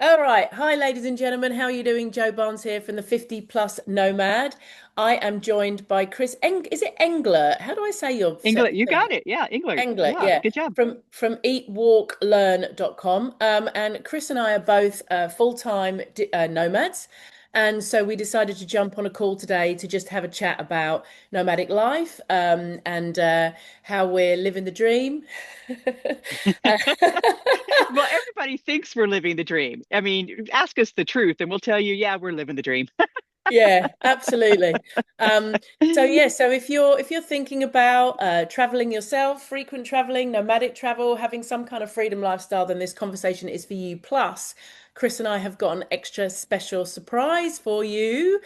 All right. Hi, ladies and gentlemen. How are you doing? Joe Barnes here from the 50 Plus Nomad. I am joined by Chris Is it Englert? How do I say your Englert, you thing? got it. Yeah, Englert. Englert, Yeah, yeah. good job. From eatwalklearn.com. And Chris and I are both full-time nomads. And so we decided to jump on a call today to just have a chat about nomadic life and how we're living the dream. Uh, Well, everybody thinks we're living the dream. I mean, ask us the truth and we'll tell you, yeah, we're living the dream. Yeah, absolutely. Um, so if you're thinking about traveling yourself, frequent traveling, nomadic travel, having some kind of freedom lifestyle, then this conversation is for you. Plus, Chris and I have got an extra special surprise for you.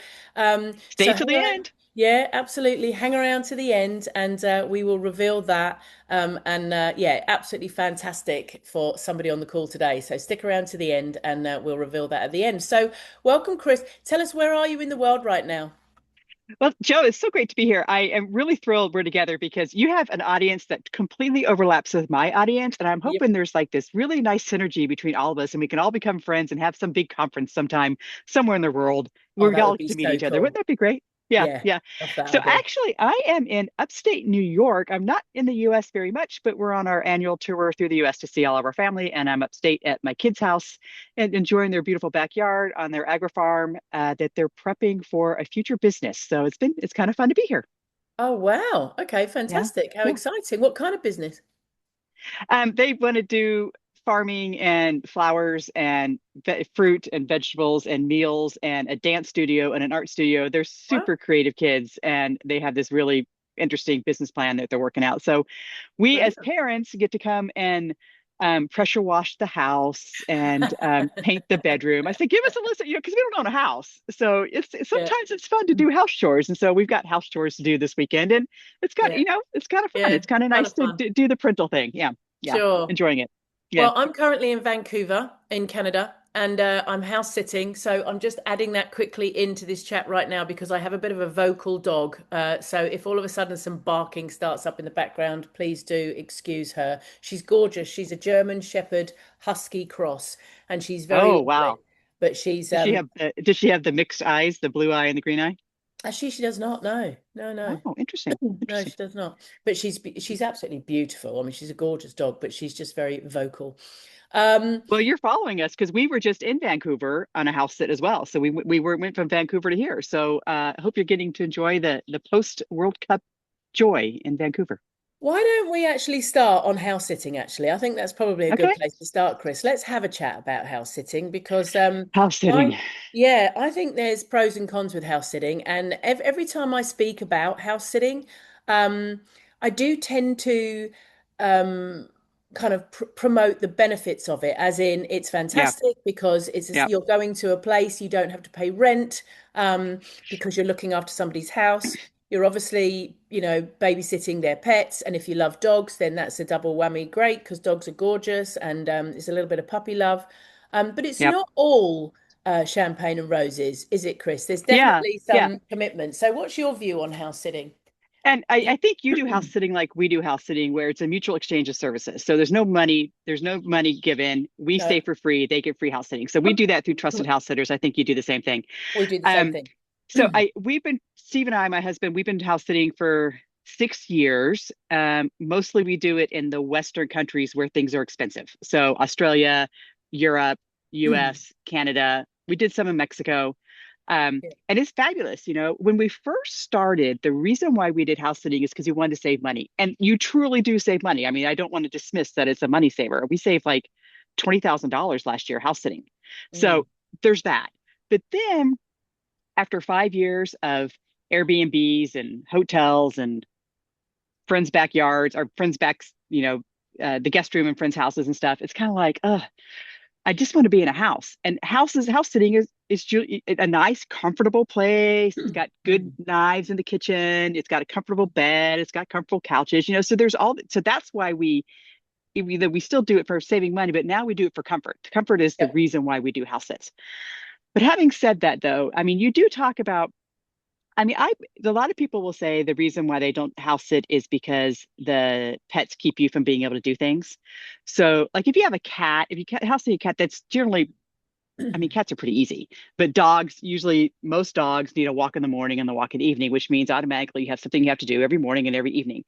Stay So till hang the around. end. Yeah, absolutely. Hang around to the end, and we will reveal that. And yeah, absolutely fantastic for somebody on the call today. So stick around to the end, and we'll reveal that at the end. So. Welcome, Chris. Tell us, where are you in the world right now? Well, Joe, it's so great to be here. I am really thrilled we're together because you have an audience that completely overlaps with my audience. And I'm Yep. hoping there's like this really nice synergy between all of us and we can all become friends and have some big conference sometime somewhere in the world Oh, where we that all would get be to meet so each other. Wouldn't cool. that be great? Yeah, Yeah, yeah. love that So idea. actually, I am in upstate New York. I'm not in the US very much, but we're on our annual tour through the US to see all of our family. And I'm upstate at my kids' house and enjoying their beautiful backyard on their agri farm that they're prepping for a future business. So it's kind of fun to be here. Oh, wow. Okay, Yeah. fantastic. How Yeah. exciting. What kind of business? They want to do farming and flowers and fruit and vegetables and meals and a dance studio and an art studio. They're Wow, super creative kids and they have this really interesting business plan that they're working out. So we as brilliant. parents get to come and pressure wash the house and paint the bedroom. I said, give us a list, because we don't own a house. So Yeah, sometimes it's fun to do house chores. And so we've got house chores to do this weekend. And yeah, it's kind of fun. yeah. It's kind of Kind nice of to fun. do the parental thing. Yeah. Yeah, Sure. enjoying it. Yeah. Well, I'm currently in Vancouver, in Canada, and I'm house sitting. So I'm just adding that quickly into this chat right now because I have a bit of a vocal dog. So if all of a sudden some barking starts up in the background, please do excuse her. She's gorgeous. She's a German Shepherd Husky cross, and she's very Oh, lovely. wow. But she's Does she have the mixed eyes, the blue eye and the green eye? actually she does not. No, no, no. Oh, interesting. No, Interesting. she does not. But she's absolutely beautiful. I mean, she's a gorgeous dog, but she's just very vocal. Um, Well, you're following us because we were just in Vancouver on a house sit as well. So went from Vancouver to here. So I hope you're getting to enjoy the post World Cup joy in Vancouver. Why don't we actually start on house sitting, actually? I think that's probably a good Okay. place to start, Chris. Let's have a chat about house sitting because House I sitting. yeah, I think there's pros and cons with house sitting, and every time I speak about house sitting, um, I do tend to um, kind of promote the benefits of it, as in it's Yeah. fantastic because Yeah. you're going to a place you don't have to pay rent because you're looking after somebody's house. You're obviously, babysitting their pets, and if you love dogs, then that's a double whammy. Great, because dogs are gorgeous, and it's a little bit of puppy love. But it's Yeah. not all champagne and roses, is it, Chris? There's Yeah. definitely Yeah. some commitment. So, what's your view on house sitting? And I think you do house sitting like we do house sitting, where it's a mutual exchange of services. So there's no money given. We No, stay for free, they get free house sitting. So we do that through trusted house sitters. I think you do the same thing. we do the same Um, thing. Steve and I, my husband, we've been house sitting for 6 years. Mostly we do it in the Western countries where things are expensive. So Australia, Europe, US, Canada. We did some in Mexico. Yeah, And it's fabulous. When we first started, the reason why we did house sitting is because we wanted to save money. And you truly do save money. I mean, I don't want to dismiss that it's a money saver. We saved like $20,000 last year house sitting. mm, So there's that. But then after 5 years of Airbnbs and hotels and friends' backyards or friends' backs, the guest room in friends' houses and stuff, it's kind of like, I just want to be in a house. And house sitting is a nice, comfortable place. It's got good mm. knives in the kitchen. It's got a comfortable bed. It's got comfortable couches. So there's so that's why we still do it for saving money, but now we do it for comfort. Comfort is the Yeah, reason why we do house sits. But having said that, though, I mean, you do talk about. I mean, a lot of people will say the reason why they don't house sit is because the pets keep you from being able to do things. So, like if you have a cat, if you house sit a cat, that's generally I mean, cats are pretty easy, but dogs, usually most dogs need a walk in the morning and the walk in the evening, which means automatically you have something you have to do every morning and every evening.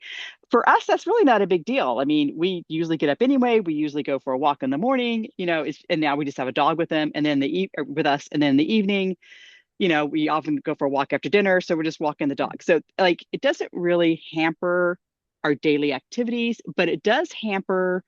For us, that's really not a big deal. I mean, we usually get up anyway. We usually go for a walk in the morning, and now we just have a dog with them, and then with us, and then in the evening, we often go for a walk after dinner, so we're just walking the dog. So like, it doesn't really hamper our daily activities, but it does hamper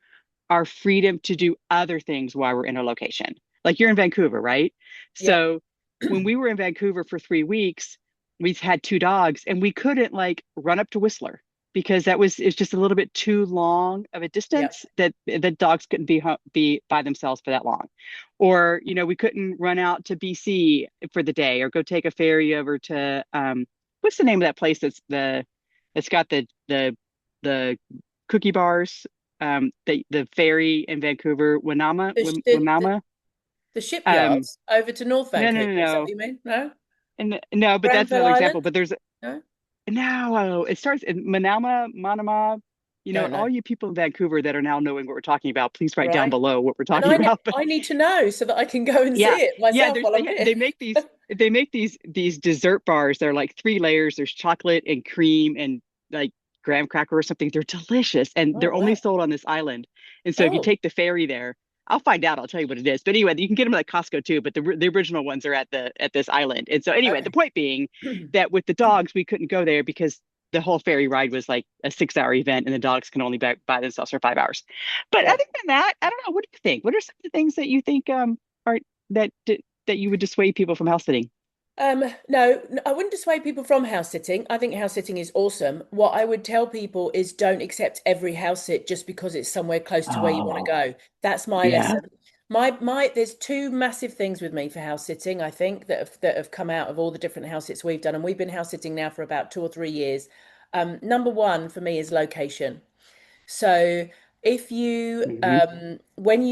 our freedom to do other things while we're in a location. Like you're in Vancouver, right? Yeah, So when we were in Vancouver for 3 weeks, we had two dogs and we couldn't like run up to Whistler because it's just a little bit too long of a yeah, distance that the dogs couldn't be by themselves for that long. Or, we couldn't run out to BC for the day or go take a ferry over to what's the name of that place it's got the cookie bars, the ferry in Vancouver, the, sh- the the Winama. the Um, shipyards over to North no, Vancouver. no, no, Is that what no, you mean? No, and no, but that's Granville another example. Island. But there's No, no, it starts in Manama. don't know. All you people in Vancouver that are now knowing what we're talking about, please write down Right. below what we're And talking about. But I need to know so that I can go and see yeah, it yeah, myself while I'm here. they make these dessert bars. They're like three layers. There's chocolate and cream and like graham cracker or something. They're delicious and Oh they're only wow. sold on this island. And so if you Oh, take the ferry there, I'll find out. I'll tell you what it is. But anyway, you can get them at Costco too. But the original ones are at this island. And so anyway, the okay. point being that with the dogs, we couldn't go there because the whole ferry ride was like a 6 hour event, and the dogs can only by themselves for 5 hours. But Yeah. other than that, I don't know. What do you think? What are some of the things that you think are that that you would dissuade people from house sitting? No, I wouldn't dissuade people from house sitting. I think house sitting is awesome. What I would tell people is don't accept every house sit just because it's somewhere close to where you want to Oh, go. That's my yeah. lesson. There's two massive things with me for house sitting, I think, that have come out of all the different house sits we've done, and we've been house sitting now for about 2 or 3 years. Number one for me is location. So if you Hmm. when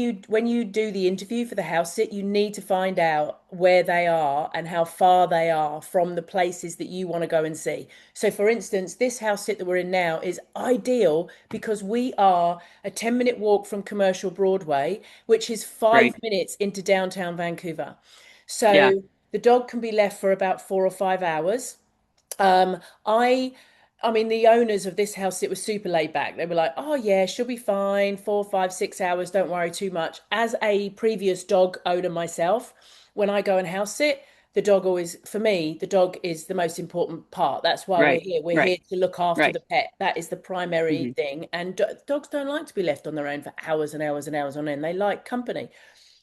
you do the interview for the house sit, you need to find out where they are and how far they are from the places that you want to go and see. So for instance, this house sit that we're in now is ideal because we are a 10-minute walk from Commercial Broadway, which is five Right. minutes into downtown Vancouver. Yeah. So the dog can be left for about 4 or 5 hours. Um, I I mean, the owners of this house, it was super laid back. They were like, "Oh yeah, she'll be fine. 4, 5, 6 hours. Don't worry too much." As a previous dog owner myself, when I go and house sit, the dog always, for me, the dog is the most important part. That's why we're Right. here. We're Right. here to look after Right. the pet. That is the primary Hmm. thing. And dogs don't like to be left on their own for hours and hours and hours on end. They like company.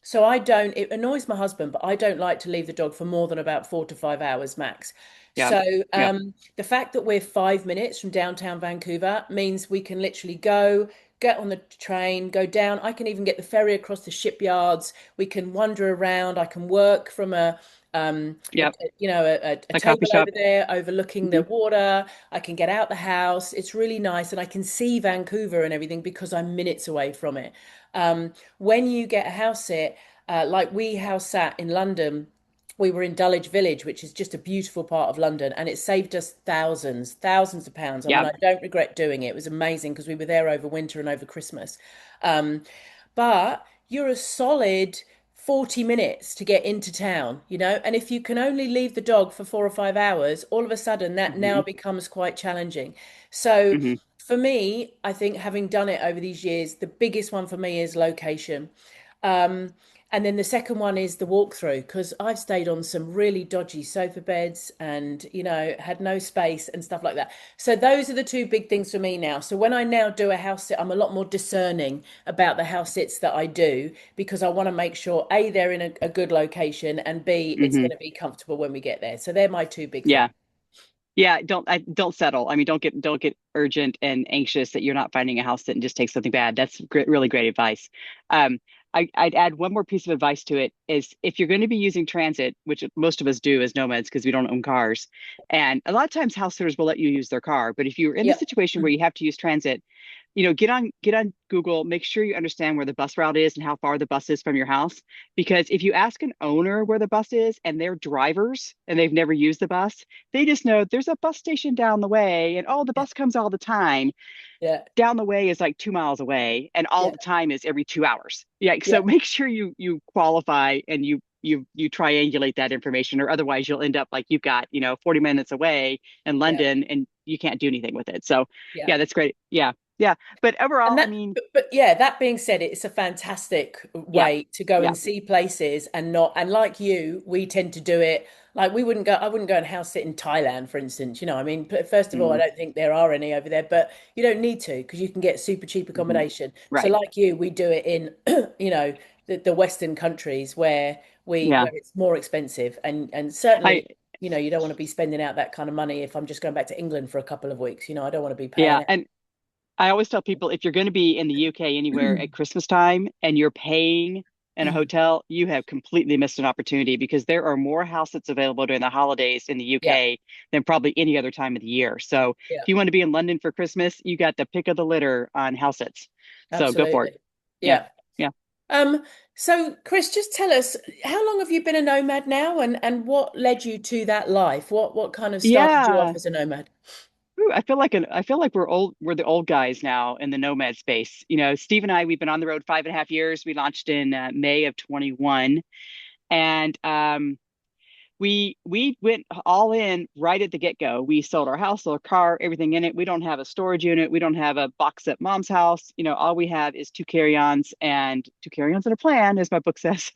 So I don't, it annoys my husband, but I don't like to leave the dog for more than about 4 to 5 hours max. Yeah. So Yeah. the fact that we're 5 minutes from downtown Vancouver means we can literally go, get on the train, go down. I can even get the ferry across the shipyards. We can wander around. I can work from Yeah. a A coffee table over shop. there overlooking the Hmm. water. I can get out the house. It's really nice, and I can see Vancouver and everything because I'm minutes away from it. When you get a house sit, like we house sat in London, we were in Dulwich Village, which is just a beautiful part of London, and it saved us thousands of pounds. I mean, Yeah. I don't regret doing it. It was amazing because we were there over winter and over Christmas. Um, but you're a solid 40 minutes to get into town, and if you can only leave the dog for 4 or 5 hours, all of a sudden that now Hmm. becomes quite challenging. So Hmm. for me, I think having done it over these years, the biggest one for me is location. Um, and then the second one is the walkthrough, because I've stayed on some really dodgy sofa beds and, had no space and stuff like that. So those are the two big things for me now. So when I now do a house sit, I'm a lot more discerning about the house sits that I do because I want to make sure A, they're in a good location, and B, it's Hmm. going to be comfortable when we get there. So they're my two big things. Yeah. Yeah, don't settle. I mean, don't get urgent and anxious that you're not finding a house that just takes something bad. That's really great advice. Um, I'd add one more piece of advice to it is if you're going to be using transit, which most of us do as nomads because we don't own cars, and a lot of times house sitters will let you use their car. But if you're in the Yep. situation where you have to use transit, get on Google, make sure you understand where the bus route is and how far the bus is from your house. Because if you ask an owner where the bus is and they're drivers and they've never used the bus, they just know there's a bus station down the way and oh, the Yeah. bus comes all the time. Yeah. Down the way is like 2 miles away and all Yeah. the time is every 2 hours. Yeah. Yeah. So make sure you qualify and you you triangulate that information, or otherwise you'll end up like you've got, 40 minutes away in Yeah. London and you can't do anything with it. So Yeah. yeah, that's great. Yeah. Yeah. But overall, And I that, mean, but yeah, that being said, it's a fantastic yeah, way to go yeah, and see places and not, and like you, we tend to do it like I wouldn't go and house sit in Thailand, for instance. I mean, first of all, I mm, don't think there are any over there, but you don't need to because you can get super cheap mhm, accommodation. So right. like you, we do it in, the Western countries Yeah. where it's more expensive and I, certainly, you don't want to be spending out that kind of money if I'm just going back to England for a couple of weeks. I don't want to be yeah. paying And I always tell people if you're going to be in the UK anywhere it. at Christmas time and you're paying in a hotel, you have completely missed an opportunity because there are more houses available during the holidays in the Yeah. UK than probably any other time of the year. So Yeah. if you want to be in London for Christmas, you got the pick of the litter on house sits. So go for it. Absolutely. Yeah. Yeah. Yeah. Um, so Chris, just tell us, how long have you been a nomad now and what led you to that life? What kind of started you off Yeah. as a nomad? Ooh, I feel like we're the old guys now in the nomad space. Steve and I, we've been on the road 5.5 years. We launched in May of 21. And we went all in right at the get-go. We sold our house, sold our car, everything in it. We don't have a storage unit. We don't have a box at mom's house. All we have is two carry-ons and two carry-ons and a plan, as my book says.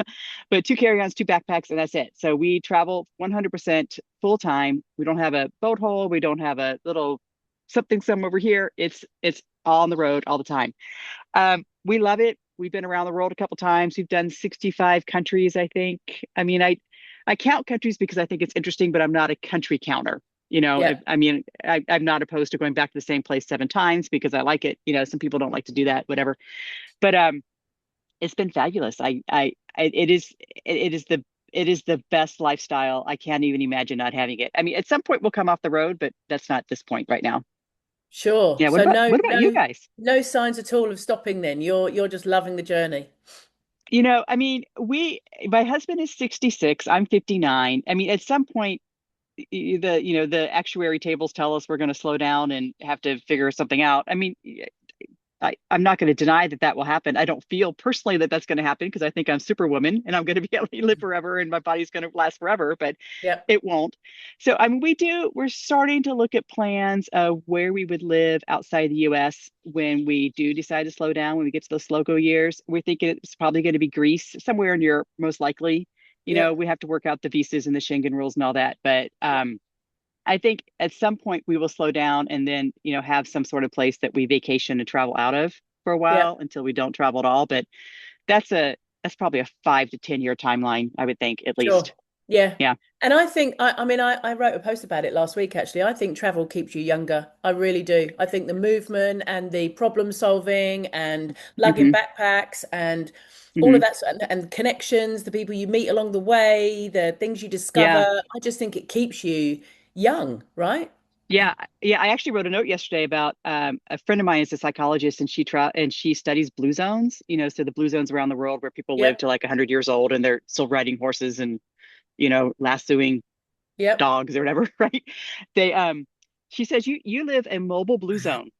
But two carry-ons, two backpacks, and that's it. So we travel 100% full time. We don't have a boat hole. We don't have a little something some over here. It's all on the road all the time. We love it. We've been around the world a couple times. We've done 65 countries, I think. I mean, I count countries because I think it's interesting, but I'm not a country counter. Yeah, I mean, I'm not opposed to going back to the same place 7 times because I like it. Some people don't like to do that, whatever. But it's been fabulous. It is the best lifestyle. I can't even imagine not having it. I mean, at some point we'll come off the road, but that's not this point right now. sure. Yeah. So no, What about you no, guys? no signs at all of stopping then. You're just loving the journey. I mean, my husband is 66, I'm 59. I mean, at some point, the actuary tables tell us we're going to slow down and have to figure something out. I mean, I'm not going to deny that that will happen. I don't feel personally that that's going to happen because I think I'm Superwoman and I'm going to be able to live forever and my body's going to last forever, but Yep. it won't. So, I mean, we're starting to look at plans of where we would live outside the US when we do decide to slow down, when we get to those slow go years. We're thinking it's probably going to be Greece, somewhere in Europe, most likely. Yep. We have to work out the visas and the Schengen rules and all that. But I think at some point we will slow down and then, have some sort of place that we vacation and travel out of for a Yep. while until we don't travel at all. But that's probably a 5 to 10 year timeline, I would think, at Sure. least. Yeah. Yeah. And I think, I mean, I wrote a post about it last week, actually. I think travel keeps you younger. I really do. I think the movement and the problem solving and lugging Hmm. backpacks and all of Hmm. that, and connections, the people you meet along the way, the things you Yeah. discover, I just think it keeps you young, right? Yeah. Yeah. I actually wrote a note yesterday about a friend of mine is a psychologist and she studies blue zones, so the blue zones around the world where people live Yep. to like 100 years old and they're still riding horses and, lassoing Yep. dogs or whatever, right? They she says you live a mobile blue zone.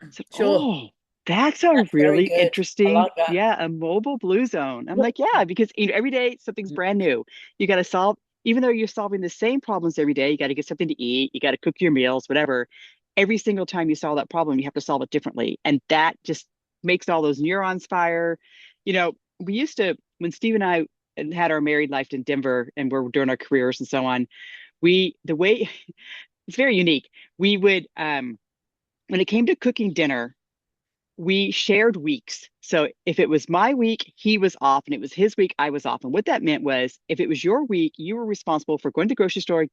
I said, Sure. oh, that's a That's very really good. I interesting, like that. yeah, a mobile blue zone. I'm What? like, yeah, because every day something's brand new. You got to solve, even though you're solving the same problems every day, you got to get something to eat, you got to cook your meals, whatever. Every single time you solve that problem, you have to solve it differently. And that just makes all those neurons fire. We used to, when Steve and I had our married life in Denver and we're doing our careers and so on, the way it's very unique. We would, when it came to cooking dinner, we shared weeks. So if it was my week, he was off, and it was his week, I was off. And what that meant was if it was your week, you were responsible for going to the grocery store,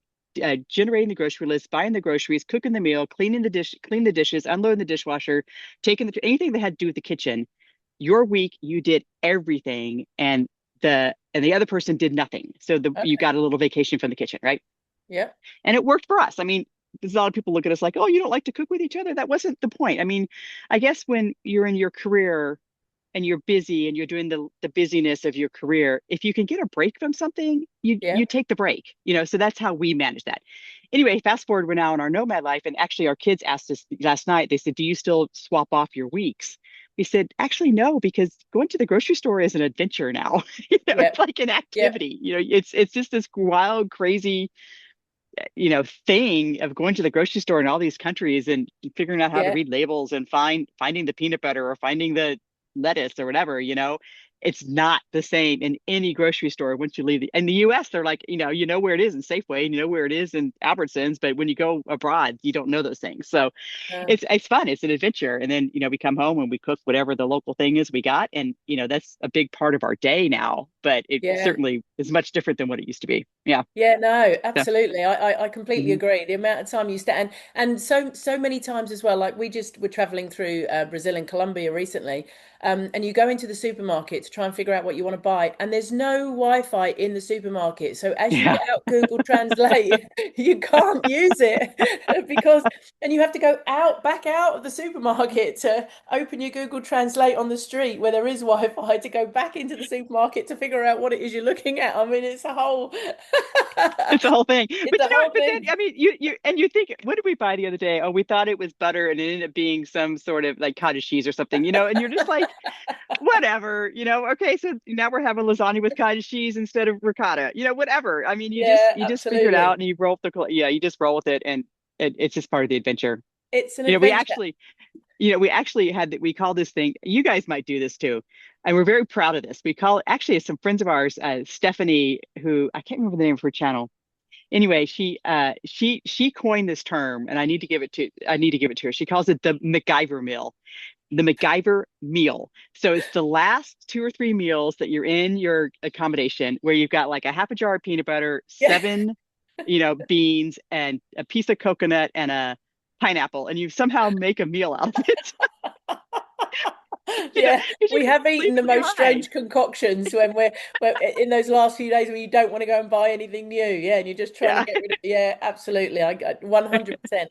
generating the grocery list, buying the groceries, cooking the meal, clean the dishes, unloading the dishwasher, taking anything that had to do with the kitchen. Your week, you did everything, and the other person did nothing. So you Okay. got a little vacation from the kitchen, right? Yep. And it worked for us. I mean, there's a lot of people look at us like, oh, you don't like to cook with each other. That wasn't the point. I mean, I guess when you're in your career and you're busy and you're doing the busyness of your career, if you can get a break from something, you Yep. take the break, so that's how we manage that. Anyway, fast forward, we're now in our nomad life. And actually our kids asked us last night, they said, do you still swap off your weeks? he said, actually, no, because going to the grocery store is an adventure now. Yeah. It's like an Yeah. activity. It's just this wild, crazy, thing of going to the grocery store in all these countries and figuring out how to Yeah. read labels and finding the peanut butter or finding the lettuce or whatever. It's not the same in any grocery store once you leave in the US. They're like, you know where it is in Safeway and you know where it is in Albertsons, but when you go abroad, you don't know those things. So Uh, it's fun. It's an adventure. And then, we come home and we cook whatever the local thing is we got. And, that's a big part of our day now, but it yeah. certainly is much different than what it used to be. Yeah. Yeah, no, So, absolutely. I completely mhm. agree. The amount of time you spend, and so many times as well. Like we just were traveling through Brazil and Colombia recently, and you go into the supermarket to try and figure out what you want to buy, and there's no Wi-Fi in the supermarket. So as you Yeah. get out Google Translate, you can't use it because, and you have to go back out of the supermarket to open your Google Translate on the street where there is Wi-Fi to go back into the supermarket to figure out what it is you're looking at. I mean, it's a whole. It's a whole thing. It's a whole But then, thing. I mean, you think, what did we buy the other day? Oh, we thought it was butter and it ended up being some sort of like cottage cheese or something, and you're just like, whatever, okay, so now we're having lasagna with cottage cheese instead of ricotta, whatever. I mean, Yeah, you just figure it out absolutely. and you roll with yeah, you just roll with it, and it's just part of the adventure. It's an You know, we adventure. actually, we actually we call this thing, you guys might do this too. And we're very proud of this. We call it, actually, some friends of ours, Stephanie, who I can't remember the name of her channel. Anyway, she coined this term, and I need to give it to her. She calls it the MacGyver meal. The MacGyver meal. So it's the last two or three meals that you're in your accommodation where you've got like a half a jar of peanut butter, Yeah. seven, beans, and a piece of coconut and a pineapple, and you somehow make a meal out of it. Yeah, Because you we can have sleep eaten the in your most high. strange concoctions when we're in those last few days where you don't want to go and buy anything new. Yeah, and you're just trying to Yeah, get rid of. Yeah, absolutely. I 100%.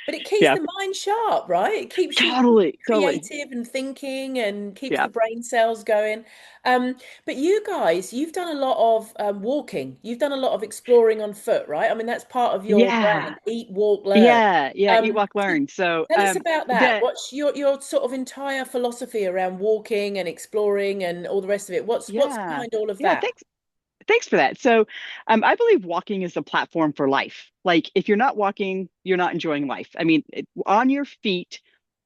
But it keeps yeah, the mind sharp, right? It keeps you totally, totally. creative and thinking and keeps Yeah, the brain cells going. But you guys, you've done a lot of walking. You've done a lot of exploring on foot, right? I mean, that's part of your yeah, brand, Eat, Walk, Learn. yeah, yeah. Eat, Um, walk, learn. So, Tell us about that. the What's your sort of entire philosophy around walking and exploring and all the rest of it? What's yeah, behind all of yeah. that? Thanks for that. So, I believe walking is a platform for life. Like, if you're not walking, you're not enjoying life. I mean, on your feet,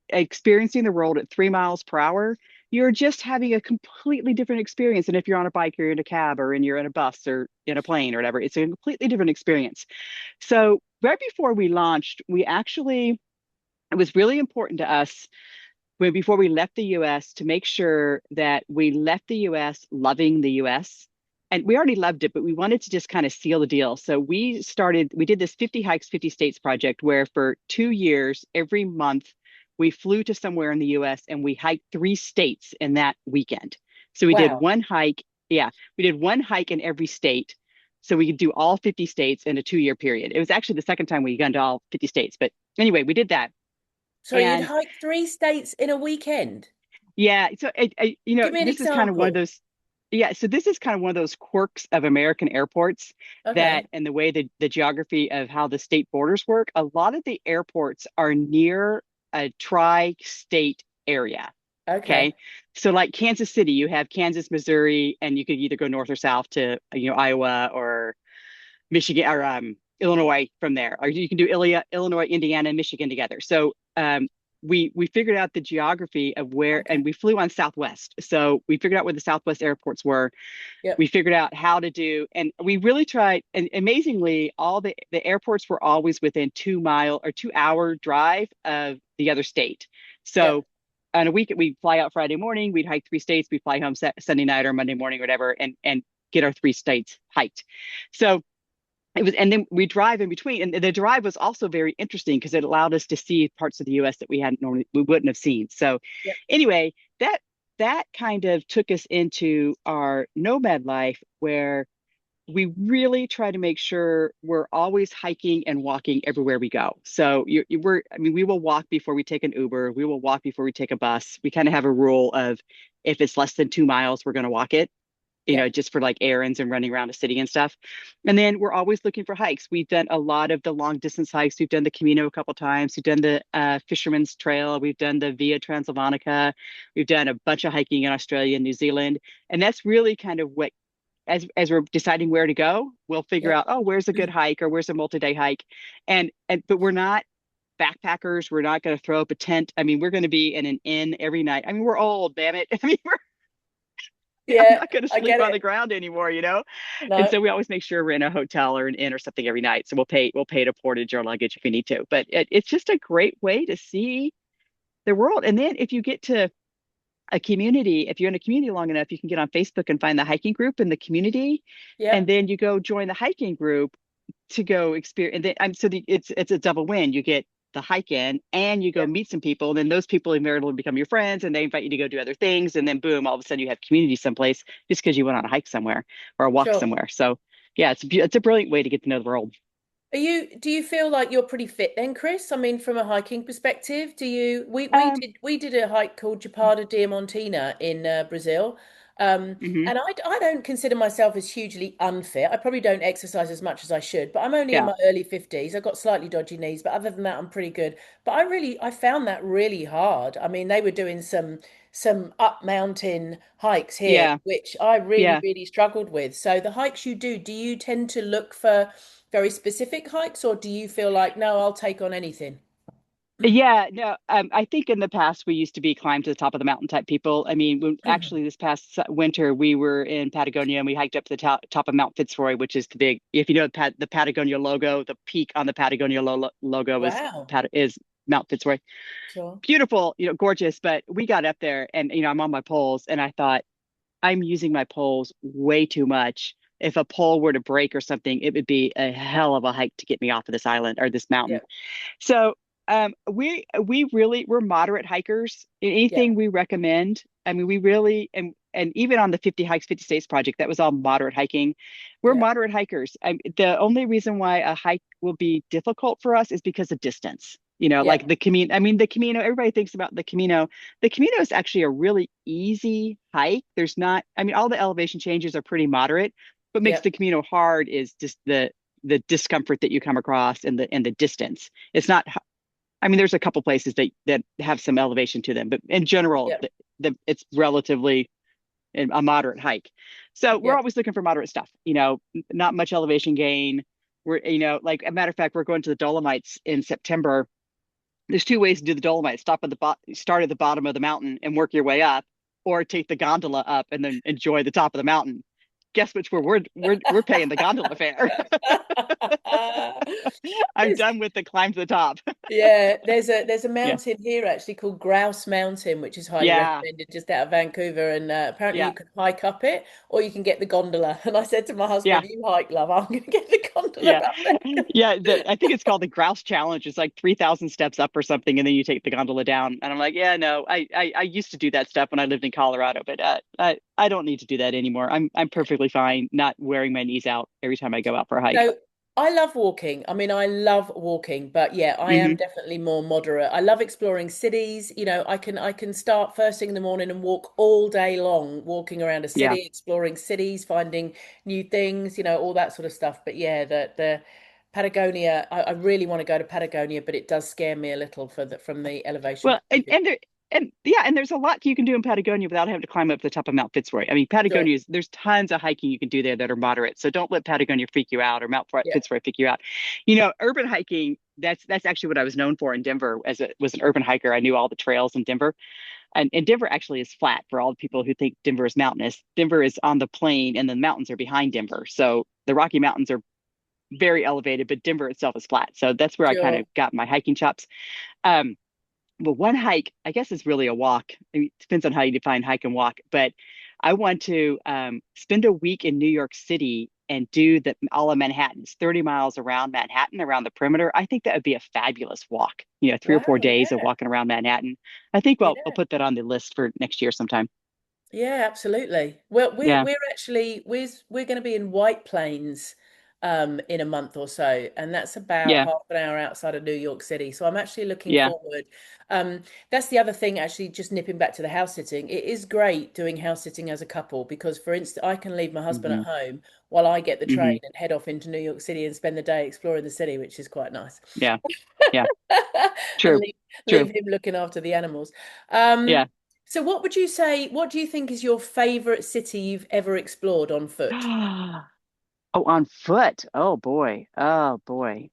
experiencing the world at 3 miles per hour, you're just having a completely different experience than if you're on a bike or you're in a cab or you're in a bus or in a plane or whatever. It's a completely different experience. So, right before we launched, it was really important to us before we left the US to make sure that we left the US loving the US. And we already loved it, but we wanted to just kind of seal the deal. So we did this 50 hikes, 50 states project where for 2 years, every month, we flew to somewhere in the US and we hiked 3 states in that weekend. So we did Wow. one hike. Yeah, we did one hike in every state. So we could do all 50 states in a 2 year period. It was actually the second time we got to all 50 states. But anyway, we did that. So you'd And hike 3 states in a weekend. yeah, so Give me an this is kind of one of example. those. Yeah, so this is kind of one of those quirks of American airports Okay. that, and the way the geography of how the state borders work, a lot of the airports are near a tri-state area. Okay. Okay. So like Kansas City, you have Kansas, Missouri, and you could either go north or south to, Iowa or Michigan or Illinois from there, or you can do Illinois, Indiana, and Michigan together. So we figured out the geography of where, Okay. and we flew on Southwest. So we figured out where the Southwest airports were. We Yep. figured out how to do, and we really tried. And amazingly, all the airports were always within 2 mile or 2 hour drive of the other state. Yep. So on a week, we'd fly out Friday morning, we'd hike 3 states, we'd fly home Sunday night or Monday morning, or whatever, and get our 3 states hiked. So it was, and then we drive in between, and the drive was also very interesting because it allowed us to see parts of the US that we wouldn't have seen. So Yep. anyway, that kind of took us into our nomad life, where we really try to make sure we're always hiking and walking everywhere we go. So I mean, we will walk before we take an Uber, we will walk before we take a bus. We kind of have a rule of, if it's less than 2 miles, we're going to walk it. Yeah. just for like errands and running around the city and stuff. And then we're always looking for hikes. We've done a lot of the long distance hikes. We've done the Camino a couple times. We've done the Fisherman's Trail. We've done the Via Transylvanica. We've done a bunch of hiking in Australia and New Zealand. And that's really kind of what, as we're deciding where to go, we'll figure Yeah. out, oh, where's a good hike or where's a multi-day hike. And but we're not backpackers. We're not going to throw up a tent. I mean, we're going to be in an inn every night. I mean, we're old, damn it. I mean, I'm Yeah, not going to I sleep get on the it. ground anymore. And No. so we always make sure we're in a hotel or an inn or something every night. So we'll pay to portage our luggage if we need to. But it's just a great way to see the world. And then if you get to a community, if you're in a community long enough, you can get on Facebook and find the hiking group in the community, Yeah. and then you go join the hiking group to go experience. And then it's a double win. You get the hike in, and you go Yeah. meet some people, and then those people invariably become your friends, and they invite you to go do other things, and then boom, all of a sudden you have community someplace just because you went on a hike somewhere or a walk Sure. somewhere. So yeah, it's a brilliant way to get to know the world. Do you feel like you're pretty fit then, Chris? I mean, from a hiking perspective, do you Um, we did a hike called Chapada Diamantina in Brazil. mhm. And I don't consider myself as hugely unfit. I probably don't exercise as much as I should, but I'm only in Yeah, my early 50s. I've got slightly dodgy knees, but other than that, I'm pretty good. But I found that really hard. I mean, they were doing some up mountain hikes here, yeah, which I really, yeah. really struggled with. So the hikes you do you tend to look for very specific hikes, or do you feel like, no, I'll take on anything? Yeah, no, I think in the past we used to be climb to the top of the mountain type people. I mean, actually this past winter we were in Patagonia and we hiked up to the top of Mount Fitzroy, which is the big, if you know the Patagonia logo, the peak on the Patagonia logo Wow. is Mount Fitzroy. Sure. Beautiful, gorgeous. But we got up there and I'm on my poles and I thought I'm using my poles way too much. If a pole were to break or something, it would be a hell of a hike to get me off of this island or this Yeah. mountain. So we're moderate hikers. Yeah. Anything we recommend, I mean, we really and even on the 50 hikes 50 states project, that was all moderate hiking. We're Yeah. moderate hikers. The only reason why a hike will be difficult for us is because of distance. Yeah. Like the Camino. I mean, the Camino. Everybody thinks about the Camino. The Camino is actually a really easy hike. There's not. I mean, all the elevation changes are pretty moderate. What makes Yeah. the Camino hard is just the discomfort that you come across and the distance. It's not, I mean, there's a couple places that have some elevation to them, but in general, Yeah. it's relatively a moderate hike. So we're Yeah. always looking for moderate stuff. Not much elevation gain. Like a matter of fact, we're going to the Dolomites in September. There's two ways to do the Dolomites: start at the bottom of the mountain and work your way up, or take the gondola up and then enjoy the top of the mountain. Guess which we're paying the gondola fare. I'm There's done with the climb to the top. Yeah, there's a Yeah. mountain here actually called Grouse Mountain, which is highly Yeah. recommended just out of Vancouver. And apparently Yeah. you can hike up it or you can get the gondola. And I said to my Yeah. husband, "You hike, love. I'm going to get the gondola Yeah. up it." Yeah. I think it's called the Grouse Challenge. It's like 3,000 steps up or something, and then you take the gondola down. And I'm like, yeah, no, I used to do that stuff when I lived in Colorado, but I don't need to do that anymore. I'm perfectly fine not wearing my knees out every time I go out for a hike. So I love walking. I mean, I love walking, but yeah, I am Hmm. definitely more moderate. I love exploring cities. I can start first thing in the morning and walk all day long, walking around a Yeah. city, exploring cities, finding new things, all that sort of stuff. But yeah, the Patagonia, I really want to go to Patagonia, but it does scare me a little from the elevation Well, point of view. and there's a lot you can do in Patagonia without having to climb up the top of Mount Fitzroy. I mean, Sure. There's tons of hiking you can do there that are moderate. So don't let Patagonia freak you out or Yeah. Fitzroy freak you out. Urban hiking, that's actually what I was known for in Denver as it was an urban hiker. I knew all the trails in Denver. And Denver actually is flat for all the people who think Denver is mountainous. Denver is on the plain and the mountains are behind Denver. So the Rocky Mountains are very elevated, but Denver itself is flat. So that's where I kind of Sure. got my hiking chops. Um, well, one hike, I guess, is really a walk. I mean, it depends on how you define hike and walk. But I want to spend a week in New York City and do the all of Manhattan. It's 30 miles around Manhattan, around the perimeter. I think that would be a fabulous walk. 3 or 4 days of Wow. walking around Manhattan. I think I'll Yeah. put that on the list for next year sometime. Yeah, absolutely. Well, we're Yeah. we're actually we're going to be in White Plains, in a month or so, and that's about Yeah. half an hour outside of New York City. So I'm actually looking Yeah. forward. That's the other thing, actually, just nipping back to the house sitting. It is great doing house sitting as a couple because, for instance, I can leave my husband at Hmm. home while I get the train Hmm. and head off into New York City and spend the day exploring the city, which is quite nice. Yeah. Yeah. And True. leave True. him looking after the animals. Um, Yeah. so what would you say, what do you think is your favorite city you've ever explored on foot? Oh, on foot. Oh boy. Oh boy.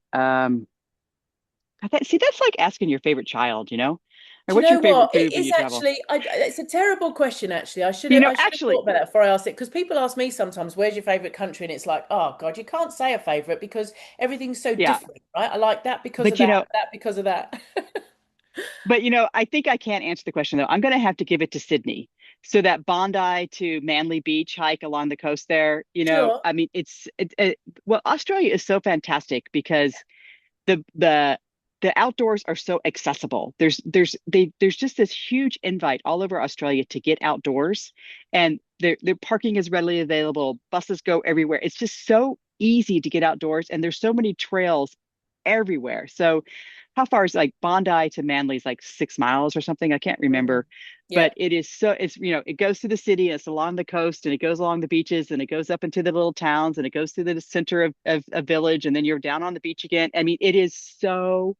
See, that's like asking your favorite child, Or Do you what's your know favorite what? food It when is you travel? actually, it's a terrible question, actually. I should have Actually, thought about that before I asked it because people ask me sometimes, where's your favorite country? And it's like, oh God, you can't say a favorite because everything's so yeah. different, right? I like that because of But that because of that. I think I can't answer the question though. I'm going to have to give it to Sydney. So that Bondi to Manly Beach hike along the coast there, Sure. I mean, well, Australia is so fantastic because the the the outdoors are so accessible. There's just this huge invite all over Australia to get outdoors, and their parking is readily available. Buses go everywhere. It's just so easy to get outdoors, and there's so many trails everywhere. So, how far is like Bondi to Manly is like 6 miles or something? I can't Mm. remember, Yeah, but it goes through the city, and it's along the coast, and it goes along the beaches, and it goes up into the little towns, and it goes through the center of a village, and then you're down on the beach again. I mean, it is so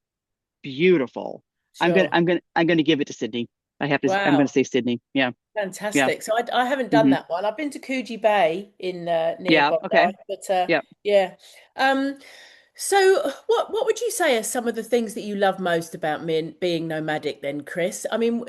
beautiful. sure. I'm gonna give it to Sydney. I'm gonna Wow. say Sydney. Yeah, yeah. Fantastic. So I haven't done Hmm. that one. I've been to Coogee Bay in near Yeah. Okay. Bondi, but Yeah. yeah. Um, so what would you say are some of the things that you love most about being nomadic then, Chris? I mean,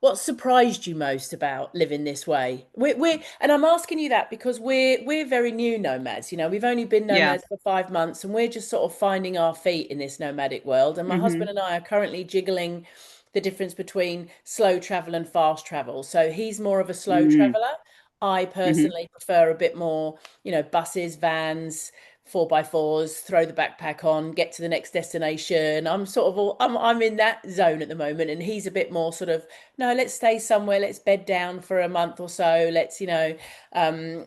what surprised you most about living this way? And I'm asking you that because we're very new nomads. We've only been Yeah. nomads for 5 months, and we're just sort of finding our feet in this nomadic world. And my Hmm. husband and I are currently jiggling the difference between slow travel and fast travel. So he's more of a slow Hmm. traveler. I Hmm. personally prefer a bit more, buses, vans, four by fours, throw the backpack on, get to the next destination. I'm sort of I'm in that zone at the moment, and he's a bit more sort of, no, let's stay somewhere, let's bed down for a month or so, let's um,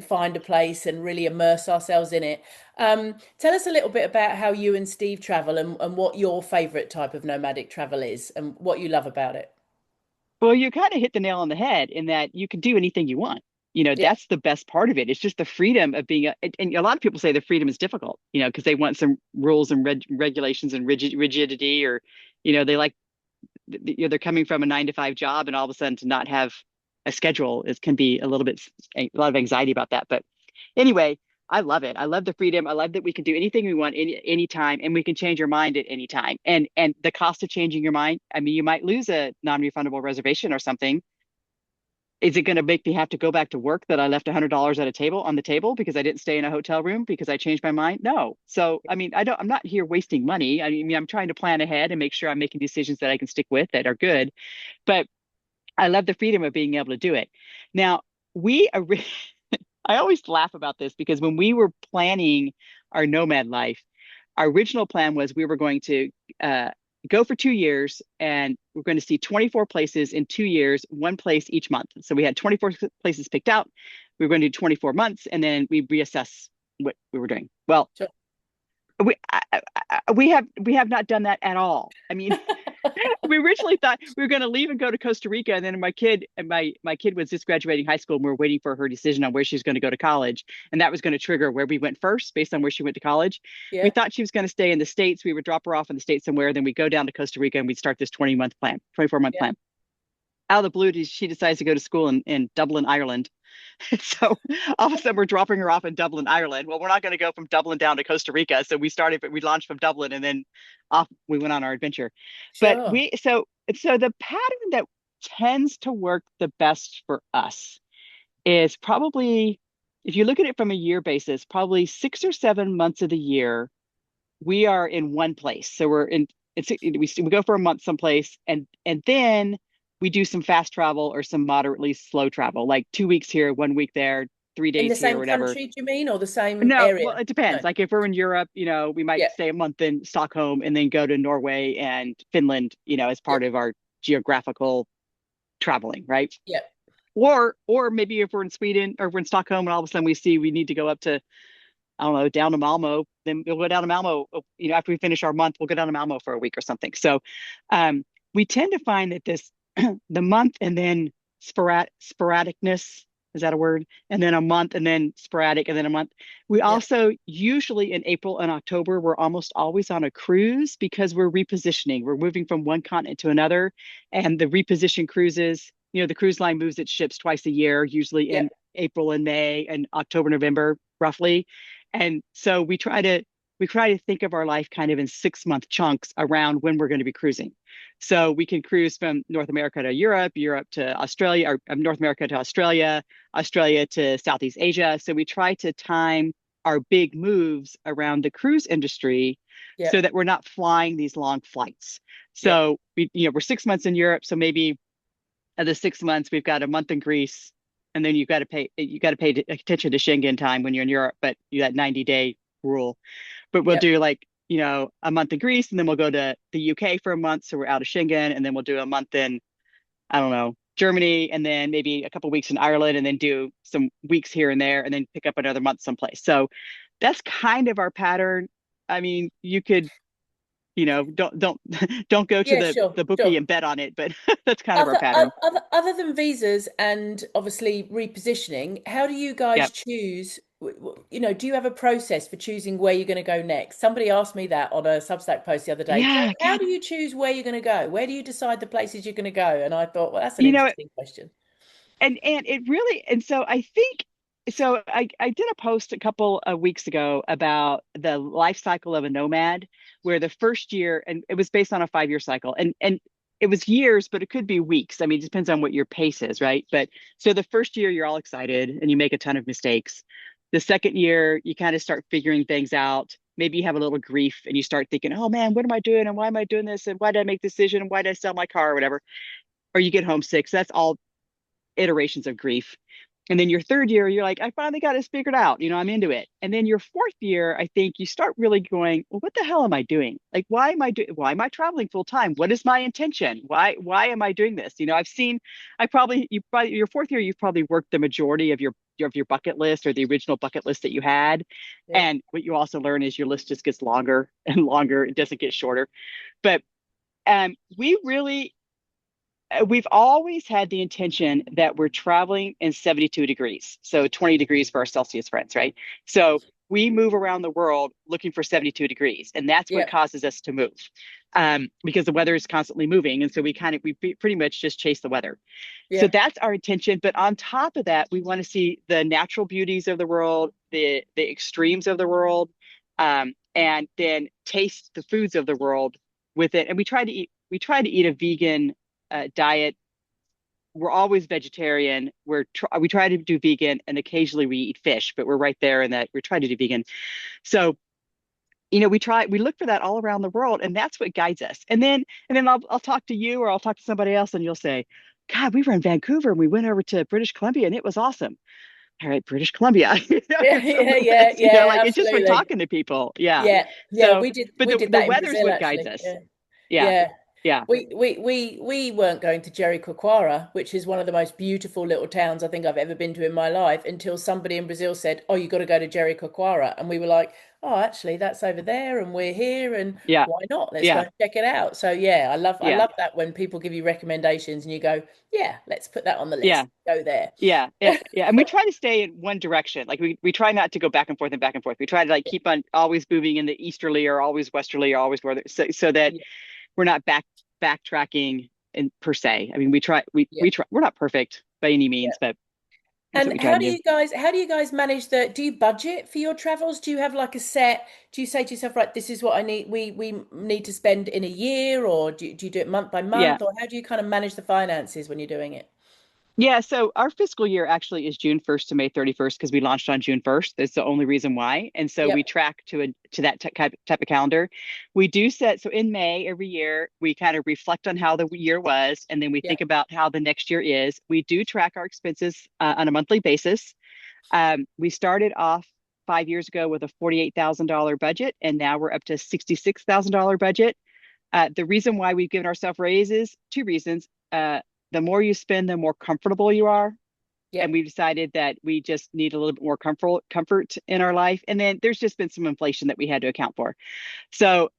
find a place and really immerse ourselves in it. Tell us a little bit about how you and Steve travel and what your favorite type of nomadic travel is and what you love about it. Well, you kind of hit the nail on the head in that you can do anything you want. Yeah, That's the best part of it. It's just the freedom of and a lot of people say the freedom is difficult, because they want some rules and regulations and rigidity, or, they like, they're coming from a 9 to 5 job, and all of a sudden to not have a schedule can be a lot of anxiety about that. But anyway, I love it. I love the freedom. I love that we can do anything we want any time, and we can change our mind at any time. And the cost of changing your mind, I mean, you might lose a non-refundable reservation or something. Is it going to make me have to go back to work that I left $100 at a table on the table because I didn't stay in a hotel room because I changed my mind? No. So, I mean, I'm not here wasting money. I mean, I'm trying to plan ahead and make sure I'm making decisions that I can stick with that are good. But I love the freedom of being able to do it. Now, we I always laugh about this because when we were planning our nomad life, our original plan was we were going to uh, go for 2 years, and we're going to see 24 places in 2 years, one place each month. So we had 24 places picked out. We were going to do 24 months, and then we reassess what we were doing. Well, sure. we have not done that at all. I mean, we originally thought we were going to leave and go to Costa Rica, and then my kid was just graduating high school, and we were waiting for her decision on where she was going to go to college, and that was going to trigger where we went first based on where she went to college. We Yeah, thought she was going to stay in the States. We would drop her off in the States somewhere, then we go down to Costa Rica, and we'd start this 24-month yeah. plan. Out of the blue, she decides to go to school in Dublin, Ireland. So all of a sudden we're dropping her off in Dublin, Ireland. Well, we're not going to go from Dublin down to Costa Rica. So we launched from Dublin, and then off we went on our adventure. But Sure. the pattern that tends to work the best for us is probably, if you look at it from a year basis, probably 6 or 7 months of the year, we are in one place. So we go for a month someplace, and then we do some fast travel or some moderately slow travel, like 2 weeks here, 1 week there, three In the days here, same whatever. country, do you mean, or the same No, well, area? it No. depends. Like if we're in Europe, we might Yeah, stay a month in Stockholm and then go to Norway and Finland, as yeah, part of our geographical traveling, right? yeah. Or maybe if we're in Sweden or we're in Stockholm, and all of a sudden we see we need to go up to I don't know, down to Malmo. Then we'll go down to Malmo. After we finish our month, we'll go down to Malmo for a week or something. So, we tend to find that this the month and then sporadicness, is that a word? And then a month and then sporadic and then a month. We Yeah. also usually in April and October, we're almost always on a cruise because we're repositioning. We're moving from one continent to another. And the reposition cruises, the cruise line moves its ships twice a year, usually Yeah. in April and May and October, November, roughly. And so we try to think of our life kind of in 6 month chunks around when we're going to be cruising. So we can cruise from North America to Europe, Europe to Australia, or North America to Australia, Australia to Southeast Asia. So we try to time our big moves around the cruise industry Yeah. so that we're not flying these long flights. Yeah. So we're 6 months in Europe. So maybe of the 6 months, we've got a month in Greece, and then you got to pay attention to Schengen time when you're in Europe, but that 90-day rule. But we'll Yeah. do like a month in Greece, and then we'll go to the UK for a month, so we're out of Schengen, and then we'll do a month in, I don't know, Germany, and then maybe a couple weeks in Ireland, and then do some weeks here and there, and then pick up another month someplace. So that's kind of our pattern. I mean, you could, don't don't go to Yeah. the Sure. the bookie Sure. and bet on it, but that's kind of our pattern. Other than visas and obviously repositioning, how do you Yeah. guys choose? Do you have a process for choosing where you're going to go next? Somebody asked me that on a Substack post the other day. Yeah, How God. do you choose where you're going to go? Where do you decide the places you're going to go? And I thought, well, that's an You know, interesting question. and it really, and so I think, so I did a post a couple of weeks ago about the life cycle of a nomad, where the first year, and it was based on a 5 year cycle, and it was years, but it could be weeks. I mean, it depends on what your pace is, right? But so the first year you're all excited and you make a ton of mistakes. The second year you kind of start figuring things out. Maybe you have a little grief and you start thinking, oh man, what am I doing? And why am I doing this? And why did I make this decision? And why did I sell my car or whatever? Or you get homesick. So that's all iterations of grief. And then your third year, you're like, I finally got this figured out. I'm into it. And then your fourth year, I think you start really going, well, what the hell am I doing? Like, why am I traveling full time? What is my intention? Why am I doing this? Your fourth year, you've probably worked the majority of your bucket list, or the original bucket list that you had. Yeah. And what you also learn is your list just gets longer and longer. It doesn't get shorter. But we really we've always had the intention that we're traveling in 72 degrees. So 20 degrees for our Celsius friends, right? So we move around the world looking for 72 degrees. And that's what Yeah. causes us to move, because the weather is constantly moving. And so we pretty much just chase the weather. So Yeah. that's our intention. But on top of that, we want to see the natural beauties of the world, the extremes of the world, and then taste the foods of the world with it. And we try to eat a vegan diet. We're always vegetarian. We try to do vegan, and occasionally we eat fish, but we're right there in that we're trying to do vegan. So we look for that all around the world, and that's what guides us. And then I'll talk to you, or I'll talk to somebody else, and you'll say, God, we were in Vancouver and we went over to British Columbia and it was awesome. All right, British Columbia. Yeah. And some Yeah. of Yeah. this, Yeah. like it's just we're Absolutely. talking to people. Yeah. Yeah. Yeah. So, We did. but We the did the that in weather's Brazil, what guides actually. us. Yeah. Yeah. Yeah. Yeah. We weren't going to Jericoacoara, which is one of the most beautiful little towns I think I've ever been to in my life, until somebody in Brazil said, "Oh, you got to go to Jericoacoara," and we were like, "Oh, actually, that's over there, and we're here, and Yeah. why not? Let's go Yeah. and check it out." So yeah, I Yeah. love that when people give you recommendations and you go, "Yeah, let's put that on the list. Yeah. Go there." Yeah, yeah, yeah. And we try to stay in one direction. Like we try not to go back and forth and back and forth. We try to like keep on always moving in the easterly or always westerly or always northern, so that Yeah. we're not backtracking in per se. I mean, Yeah. we try. We're not perfect by any Yeah. means, but that's what And we try to do. how do you guys manage do you budget for your travels? Do you have like a set, do you say to yourself, right, this is what I need, we need to spend in a year, or do you do it month by Yeah. month, or how do you kind of manage the finances when you're doing it? Yeah, so our fiscal year actually is June 1st to May 31st because we launched on June 1st. That's the only reason why. And so we Yep. track to that type of calendar. We do set, so in May every year, we kind of reflect on how the year was, and then we think Yep. about how the next year is. We do track our expenses on a monthly basis. We started off 5 years ago with a $48,000 budget, and now we're up to $66,000 budget. The reason why we've given ourselves raises, two reasons. The more you spend, the more comfortable you are. Yep. and we decided that we just need a little bit more comfort in our life. And then there's just been some inflation that we had to account for. So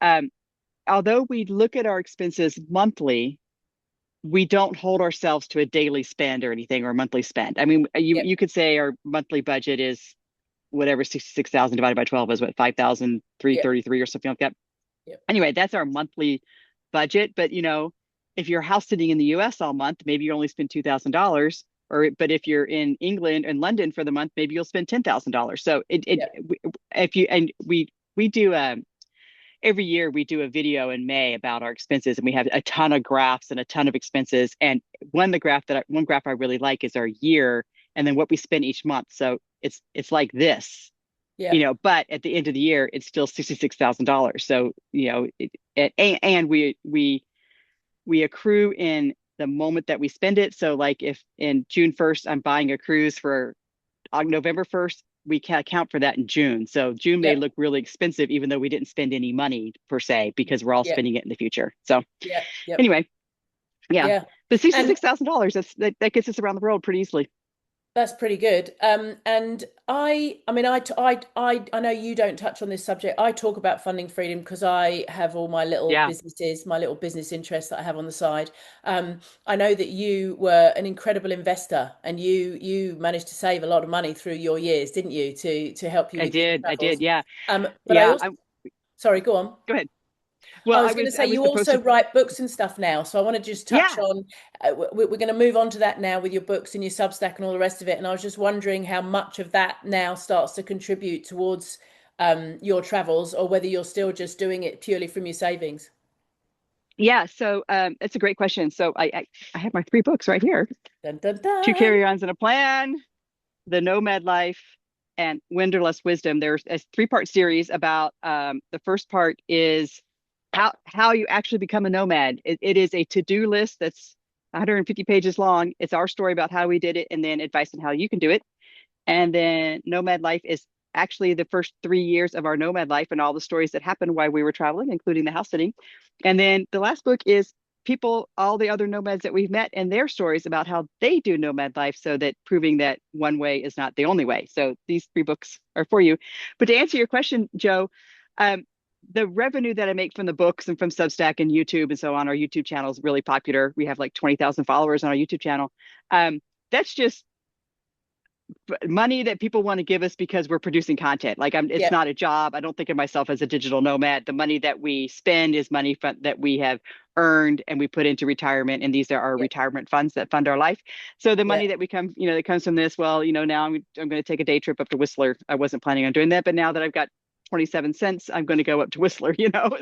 although we look at our expenses monthly, we don't hold ourselves to a daily spend or anything or a monthly spend. I mean, Yep. you could say our monthly budget is whatever 66,000 divided by 12 is what Yep. 5,333 or something like that. Yep. Anyway, that's our monthly budget. But if you're house sitting in the US all month, maybe you only spend $2,000. But if you're in England and London for the month, maybe you'll spend $10,000. So Yep. if you and we do every year we do a video in May about our expenses, and we have a ton of graphs and a ton of expenses. And one graph I really like is our year and then what we spend each month. So it's like this, Yep. but at the end of the year, it's still $66,000. So, and we accrue in the moment that we spend it. So like if in June 1st, I'm buying a cruise for November 1st, we can account for that in June. So June may Yep. look really expensive, even though we didn't spend any money per se, because we're all Yep. spending it in the future. So Yep. Yep. anyway, yeah, Yeah. but And $66,000, that gets us around the world pretty easily. that's pretty good. And I mean, I know you don't touch on this subject. I talk about funding freedom because I have all my little Yeah, businesses, my little business interests that I have on the side. I know that you were an incredible investor, and you managed to save a lot of money through your years, didn't you, to help you I with your did. I did. travels. Yeah. But I Yeah. also, sorry, go on. Go ahead. I Well, was going to I say was you supposed also to, write books and stuff now, so I want to just touch yeah. on. We're going to move on to that now with your books and your Substack and all the rest of it. And I was just wondering how much of that now starts to contribute towards your travels, or whether you're still just doing it purely from your savings. Yeah, so it's a great question. So I have my three books right here: Dun dun Two dun. Carry-Ons and a Plan, The Nomad Life, and Wenderlust Wisdom. There's a three-part series about the first part is how you actually become a nomad. It is a to-do list that's 150 pages long. It's our story about how we did it, and then advice on how you can do it. And then Nomad Life is actually the first 3 years of our nomad life and all the stories that happened while we were traveling, including the house sitting. And then the last book is all the other nomads that we've met and their stories about how they do nomad life, so that proving that one way is not the only way. So these three books are for you. But to answer your question, Joe, um, the revenue that I make from the books and from Substack and YouTube and so on, our YouTube channel is really popular. We have like 20,000 followers on our YouTube channel. That's just money that people want to give us because we're producing content. It's Yep. not a job. I don't think of myself as a digital nomad. The money that we spend is money that we have earned and we put into retirement. And these are our Yep. retirement funds that fund our life. So the money Yep. that that comes from this, well, now I'm going to take a day trip up to Whistler. I wasn't planning on doing that, but now that I've got 27 cents, I'm going to go up to Whistler,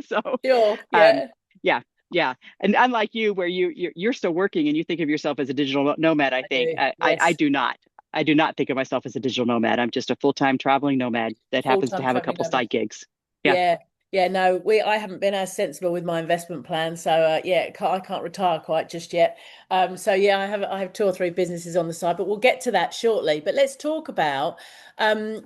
So, Sure. um, Yeah. yeah. Yeah. And unlike you, where you're still working and you think of yourself as a digital nomad, I I think do. I Yes. do not. I do not think of myself as a digital nomad. I'm just a full-time traveling nomad that happens to Full-time have a traveling couple nomad. side gigs. Yeah, Yeah, yeah, no, I haven't been as sensible with my investment plan, so yeah, I can't retire quite just yet. So yeah, I have two or three businesses on the side, but we'll get to that shortly. But let's talk about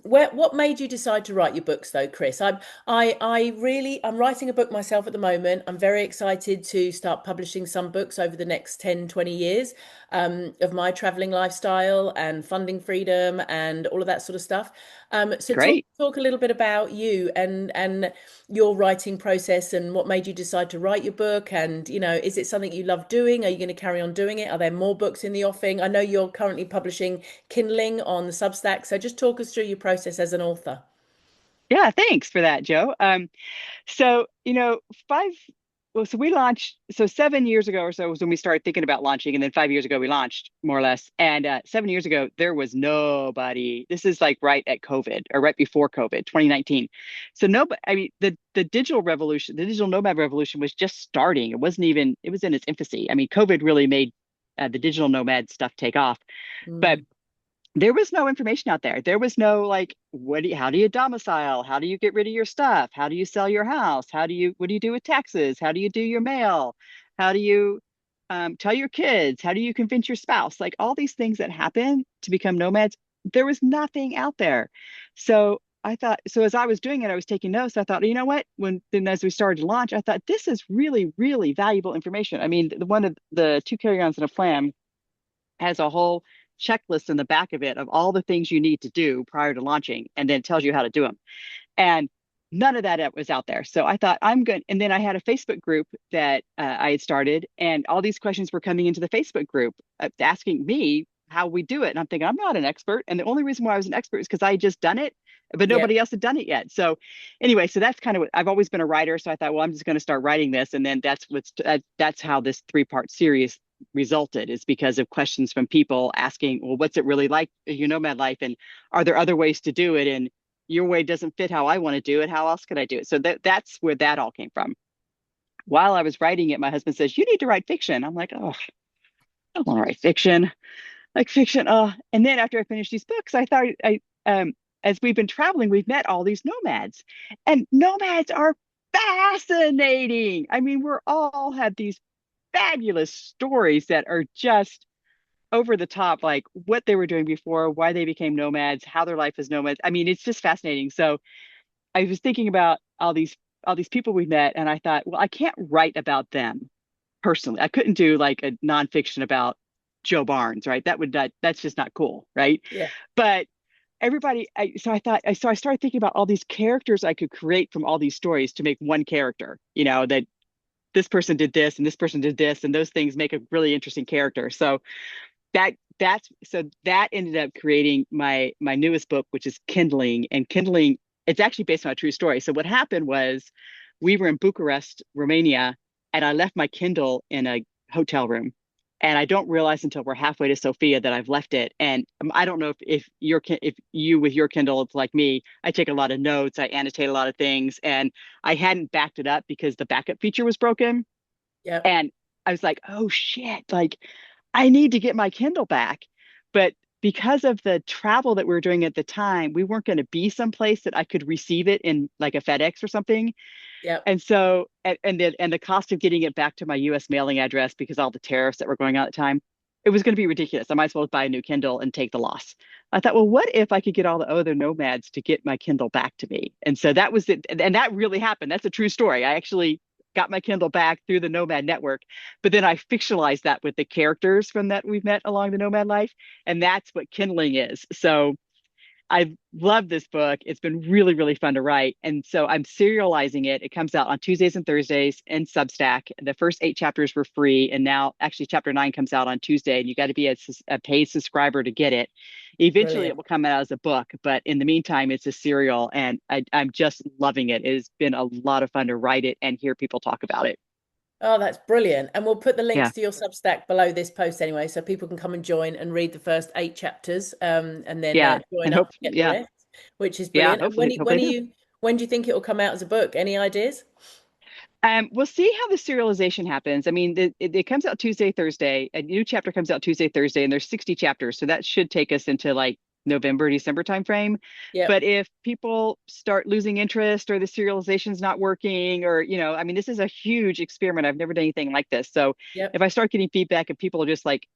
what made you decide to write your books, though, Chris. I'm writing a book myself at the moment. I'm very excited to start publishing some books over the next 10, 20 years of my traveling lifestyle and funding freedom and all of that sort of stuff. So great. talk a little bit about you and your writing process and what made you decide to write your book. And is it something you love doing? Are you going to carry on doing it? Are there more books in the offing? I know you're currently publishing Kindling on Substack, so just talk us through your process as an author. Yeah, thanks for that, Joe. So, five, well, so we launched, so 7 years ago or so was when we started thinking about launching. And then 5 years ago, we launched more or less. And 7 years ago, there was nobody. This is like right at COVID or right before COVID, 2019. So, nobody, I mean, the digital revolution, the digital nomad revolution was just starting. It was in its infancy. I mean, COVID really made the digital nomad stuff take off. But Mm, there was no information out there. There was no like, how do you domicile? How do you get rid of your stuff? How do you sell your house? What do you do with taxes? How do you do your mail? How do you tell your kids? How do you convince your spouse? Like all these things that happen to become nomads, there was nothing out there. So so as I was doing it, I was taking notes. I thought, you know what? Then as we started to launch, I thought this is really, really valuable information. I mean, one of the Two Carry-Ons and a Plan has a whole checklist in the back of it of all the things you need to do prior to launching, and then it tells you how to do them. And none of that was out there. So I thought I'm good. And then I had a Facebook group that I had started, and all these questions were coming into the Facebook group asking me how we do it. And I'm thinking, I'm not an expert. And the only reason why I was an expert is because I had just done it, but Yep. nobody else had done it yet. So anyway, so that's kind of what I've always been a writer. So I thought, well, I'm just going to start writing this. And then that's how this 3-part series resulted, is because of questions from people asking, well, what's it really like, your nomad life? And are there other ways to do it? And your way doesn't fit how I want to do it. How else could I do it? So that's where that all came from. While I was writing it, my husband says, you need to write fiction. I'm like, oh, I don't want to write fiction. Like fiction. And then after I finished these books, I thought as we've been traveling, we've met all these nomads. And nomads are fascinating. I mean, we're all have these fabulous stories that are just over the top, like what they were doing before, why they became nomads, how their life as nomads. I mean, it's just fascinating. So I was thinking about all these people we met, and I thought, well, I can't write about them personally. I couldn't do like a nonfiction about Joe Barnes, right? That's just not cool, right? Yeah. But so I started thinking about all these characters I could create from all these stories to make one character. That this person did this and this person did this, and those things make a really interesting character. So that ended up creating my newest book, which is Kindling. And Kindling, it's actually based on a true story. So what happened was, we were in Bucharest, Romania, and I left my Kindle in a hotel room. And I don't realize until we're halfway to Sofia that I've left it. And I don't know if you with your Kindle, it's like me, I take a lot of notes, I annotate a lot of things, and I hadn't backed it up because the backup feature was broken. Yep. And I was like, oh shit, like I need to get my Kindle back. But because of the travel that we were doing at the time, we weren't going to be someplace that I could receive it in like a FedEx or something. Yep. And so, and the cost of getting it back to my US mailing address, because all the tariffs that were going on at the time, it was going to be ridiculous. I might as well buy a new Kindle and take the loss. I thought, well, what if I could get all the other nomads to get my Kindle back to me? And so that was it. And that really happened. That's a true story. I actually got my Kindle back through the Nomad network, but then I fictionalized that with the characters from that we've met along the Nomad life. And that's what Kindling is. So I love this book. It's been really, really fun to write. And so I'm serializing it. It comes out on Tuesdays and Thursdays in Substack. The first 8 chapters were free. And now actually chapter 9 comes out on Tuesday, and you got to be a paid subscriber to get it. Eventually it Brilliant. will come out as a book, but in the meantime, it's a serial, and I'm just loving it. It has been a lot of fun to write it and hear people talk about it. Oh, that's brilliant. And we'll put the links Yeah. to your Substack below this post anyway, so people can come and join and read the first 8 chapters, and then Yeah. join And up hope, to get the yeah. rest, which is Yeah. brilliant. And Hopefully, hopefully I do. when do you think it will come out as a book? Any ideas? We'll see how the serialization happens. I mean, it comes out Tuesday, Thursday. A new chapter comes out Tuesday, Thursday, and there's 60 chapters. So that should take us into like November, December timeframe. Yep. But if people start losing interest, or the serialization's not working, or, I mean, this is a huge experiment. I've never done anything like this. So Yep. if I start getting feedback and people are just like,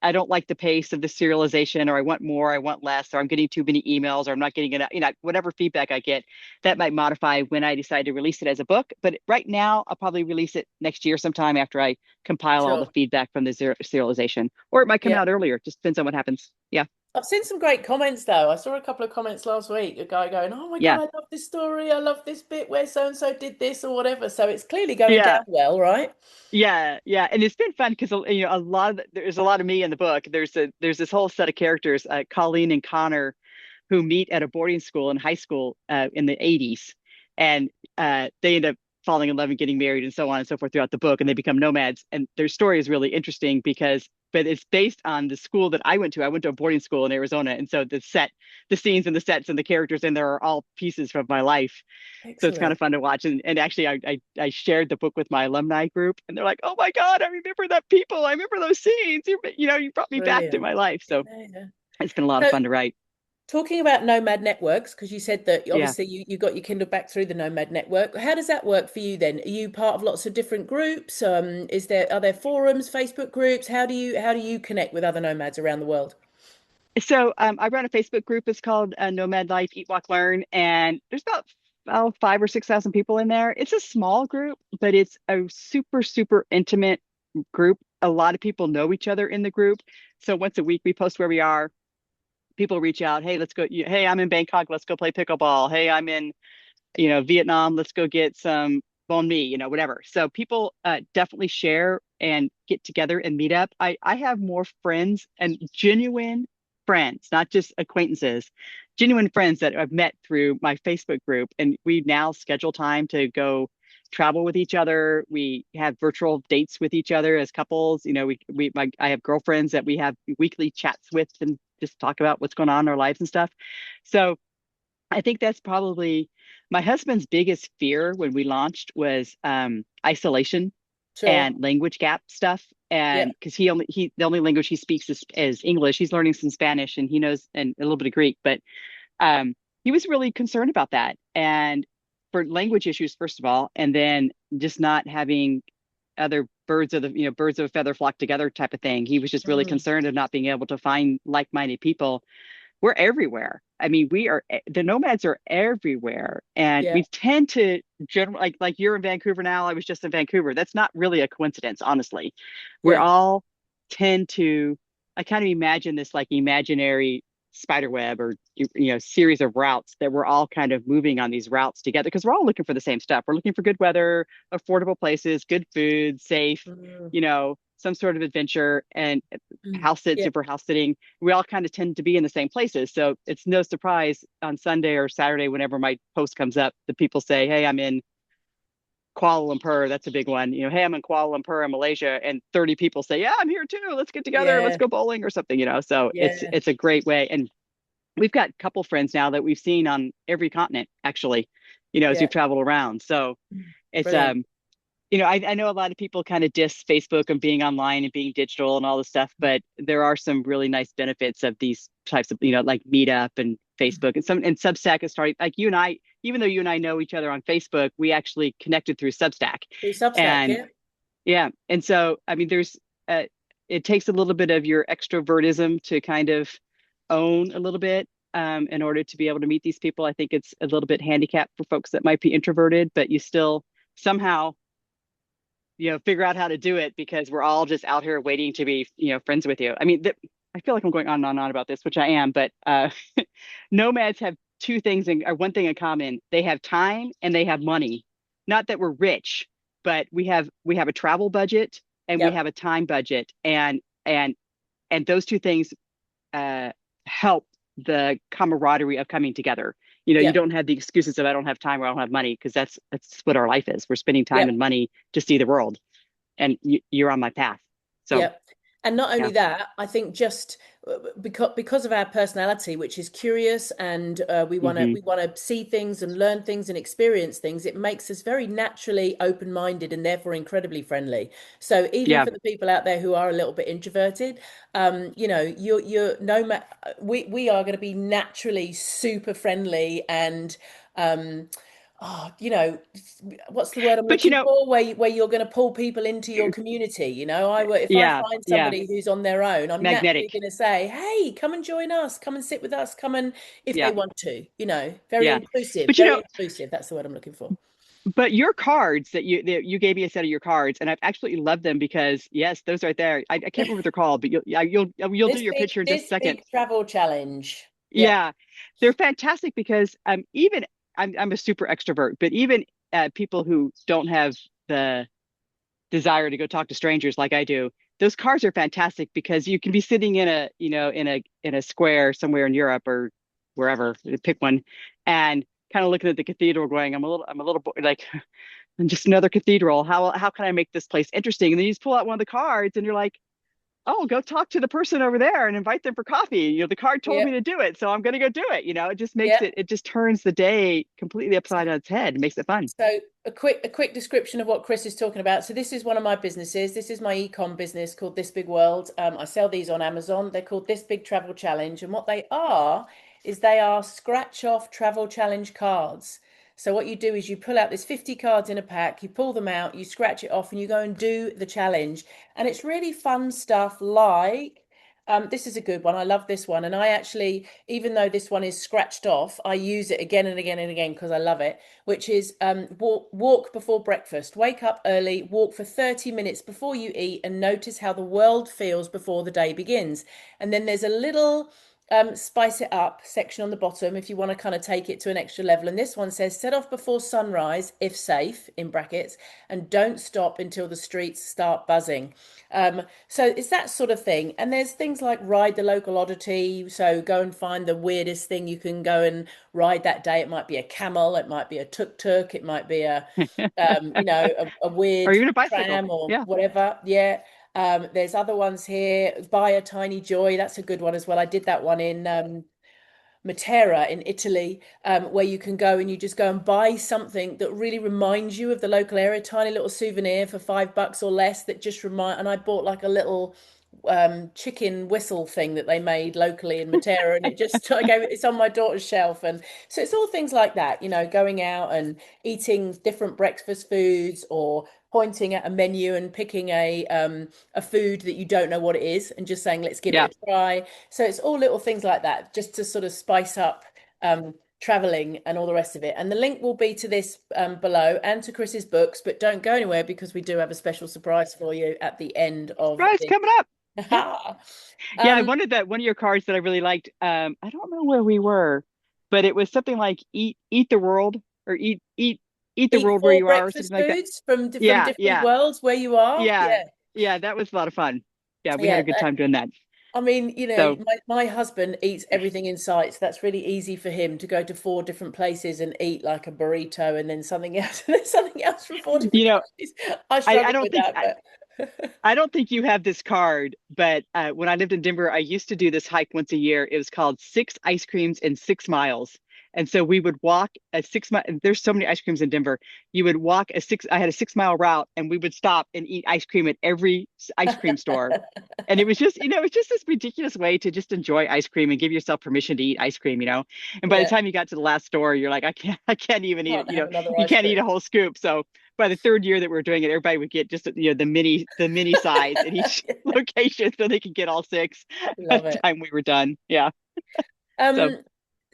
I don't like the pace of the serialization, or I want more, I want less, or I'm getting too many emails, or I'm not getting enough, whatever feedback I get, that might modify when I decide to release it as a book. But right now, I'll probably release it next year sometime after I compile all the Sure. feedback from the serialization, or it might come Yeah. out earlier. Just depends on what happens. Yeah. I've seen some great comments though. I saw a couple of comments last week. A guy going, "Oh my God, Yeah. I love this story. I love this bit where so and so did this or whatever." So it's clearly going Yeah. down well, right? Yeah, yeah, and it's been fun because there's a lot of me in the book. There's this whole set of characters, Colleen and Connor, who meet at a boarding school in high school in the 80s, and they end up falling in love and getting married and so on and so forth throughout the book, and they become nomads. And their story is really interesting but it's based on the school that I went to. I went to a boarding school in Arizona, and so the scenes and the sets and the characters in there are all pieces from my life. So it's kind of Excellent. fun to watch. And actually, I shared the book with my alumni group, and they're like, "Oh my God, I remember that people. I remember those scenes. You brought me back to Brilliant. my life." So Yeah, yeah. it's been a lot of So fun to write. talking about Nomad networks, because you said that Yeah. obviously you got your Kindle back through the Nomad network. How does that work for you then? Are you part of lots of different groups? Are there forums, Facebook groups? How do you connect with other nomads around the world? So I run a Facebook group. It's called Nomad Life, Eat, Walk, Learn, and there's about 5 or 6 thousand people in there. It's a small group, but it's a super, super intimate group. a lot of people know each other in the group. So once a week we post where we are. People reach out, hey, let's go. Hey, I'm in Bangkok. Let's go play pickleball. Hey, I'm in Vietnam. Let's go get some banh mi, whatever. So people definitely share and get together and meet up. I have more friends and genuine friends, not just acquaintances, genuine friends that I've met through my Facebook group. And we now schedule time to go travel with each other. We have virtual dates with each other as couples. I have girlfriends that we have weekly chats with and just talk about what's going on in our lives and stuff. So I think that's probably my husband's biggest fear when we launched was isolation Sure. and language gap stuff. Yeah. And because the only language he speaks is English. He's learning some Spanish and he knows and a little bit of Greek, but he was really concerned about that. And for language issues, first of all, and then just not having other birds of a feather flock together type of thing. He was just really Mm. concerned of not being able to find like-minded people. We're everywhere. I mean, the nomads are everywhere, and Yeah. we tend to generally like you're in Vancouver now. I was just in Vancouver. That's not really a coincidence, honestly. We're Yeah. all tend to. I kind of imagine this like imaginary spider web or series of routes that we're all kind of moving on these routes together because we're all looking for the same stuff. We're looking for good weather, affordable places, good food, safe, Mm. some sort of adventure and Mm. house sit, Yeah. super house sitting. We all kind of tend to be in the same places. So it's no surprise on Sunday or Saturday, whenever my post comes up, the people say, hey, I'm in Kuala Lumpur. That's a big one. Hey, I'm in Kuala Lumpur in Malaysia. And 30 people say, yeah, I'm here too. Let's get together. Let's Yeah. go bowling or something. So Yeah. it's a great way. And we've got a couple friends now that we've seen on every continent, actually, as Yeah. we've traveled around. So it's Brilliant. I know a lot of people kind of diss Facebook and being online and being digital and all this stuff, but there are some really nice benefits of these types of, like Meetup and Facebook and Substack is starting like you and I, even though you and I know each other on Facebook, we actually connected through Substack. Through Substack, And yeah. yeah, and so I mean, uh, it takes a little bit of your extrovertism to kind of own a little bit in order to be able to meet these people. I think it's a little bit handicapped for folks that might be introverted, but you still somehow figure out how to do it because we're all just out here waiting to be, friends with you. I mean, I feel like I'm going on and on about this, which I am, but nomads have two things or one thing in common. They have time and they have money. Not that we're rich, but we have a travel budget and we Yep. have a time budget, and those two things uh, help the camaraderie of coming together. You Yep. don't have the excuses of I don't have time or I don't have money because that's what our life is. We're spending time and Yep. money to see the world, and you're on my path. So Yeah. And not yeah, only that, I think just because of our personality, which is curious and we want to hmm we want to see things and learn things and experience things, it makes us very naturally open-minded and therefore incredibly friendly. So even yeah. for the people out there who are a little bit introverted, you're no ma we are going to be naturally super friendly and um oh, what's the word I'm But looking for? Where you're going to pull people into your community. If I yeah, find yeah, somebody who's on their own, I'm naturally magnetic. going to say, "Hey, come and join us. Come and sit with us. Come and if they Yeah, want to. Very yeah. inclusive. But Very inclusive. That's the word I'm looking for. but your cards that you gave me a set of your cards, and I've absolutely loved them because yes, those right there. I can't remember what they're called, but you'll do This your big, picture in just a this second. big travel challenge. Yep. Yeah, they're fantastic because even I'm a super extrovert, but even people who don't have the desire to go talk to strangers like I do, those cards are fantastic because you can be sitting in a square somewhere in Europe or wherever, pick one, and kind of looking at the cathedral, going, I'm a little like I'm just another cathedral. How can I make this place interesting? And then you just pull out one of the cards, and you're like, oh, go talk to the person over there and invite them for coffee. The card told me Yep. to do it, so I'm going to go do it. It just makes Yep. it just turns the day completely upside on its head. It makes it fun. So a quick description of what Chris is talking about. So this is one of my businesses. This is my e-com business called This Big World. I sell these on Amazon. They're called This Big Travel Challenge, and what they are is they are scratch off travel challenge cards. So what you do is you pull out, there's 50 cards in a pack, you pull them out, you scratch it off, and you go and do the challenge. And it's really fun stuff like This is a good one. I love this one. And I actually, even though this one is scratched off, I use it again and again and again because I love it, which is walk before breakfast. Wake up early, walk for 30 minutes before you eat, and notice how the world feels before the day begins. And then there's a little spice it up section on the bottom if you want to kind of take it to an extra level. And this one says, set off before sunrise, if safe, in brackets, and don't stop until the streets start buzzing. So it's that sort of thing. And there's things like ride the local oddity. So go and find the weirdest thing you can go and ride that day. It might be a camel, it might be a tuk-tuk, it might be a Or weird even a bicycle. tram or Yeah. whatever. Yeah. There's other ones here. Buy a tiny joy. That's a good one as well. I did that one in Matera in Italy, where you can go and you just go and buy something that really reminds you of the local area, tiny little souvenir for $5 or less that just remind. And I bought like a little chicken whistle thing that they made locally in Matera, and it just I gave it's on my daughter's shelf. And so it's all things like that, going out and eating different breakfast foods, or pointing at a menu and picking a food that you don't know what it is and just saying let's give Yeah. it a try. So it's all little things like that just to sort of spice up traveling and all the rest of it. And the link will be to this below and to Chris's books, but don't go anywhere because we do have a special surprise for you at the end of Surprise this. coming up. Yeah. Yeah, I um wanted that one of your cards that I really liked. I don't know where we were, but it was something like eat the world, or eat the Eat world where four you are, or something breakfast like that. foods from Yeah, different yeah, worlds where you are. yeah, Yeah. yeah. That was a lot of fun. Yeah, we had a Yeah, good time doing that. I mean, So, my husband eats everything in sight, so that's really easy for him to go to four different places and eat like a burrito and then something else and then something else from four different you know, countries. I I struggle don't with think that, but I don't think you have this card, but when I lived in Denver, I used to do this hike once a year. It was called Six Ice Creams in 6 Miles. And so we would walk a 6 mile. There's so many ice creams in Denver. You would walk I had a 6 mile route, and we would stop and eat ice cream at every ice cream store. And it was just, it was just this ridiculous way to just enjoy ice cream and give yourself permission to eat ice cream. And by the yeah, time you got to the last store, you're like, I can't even eat it. can't have another You ice can't eat cream. a whole scoop. So by the third year that we were doing it, everybody would get just the mini size at each location so they could get all six by Love the it. time we were done. Yeah. So Um,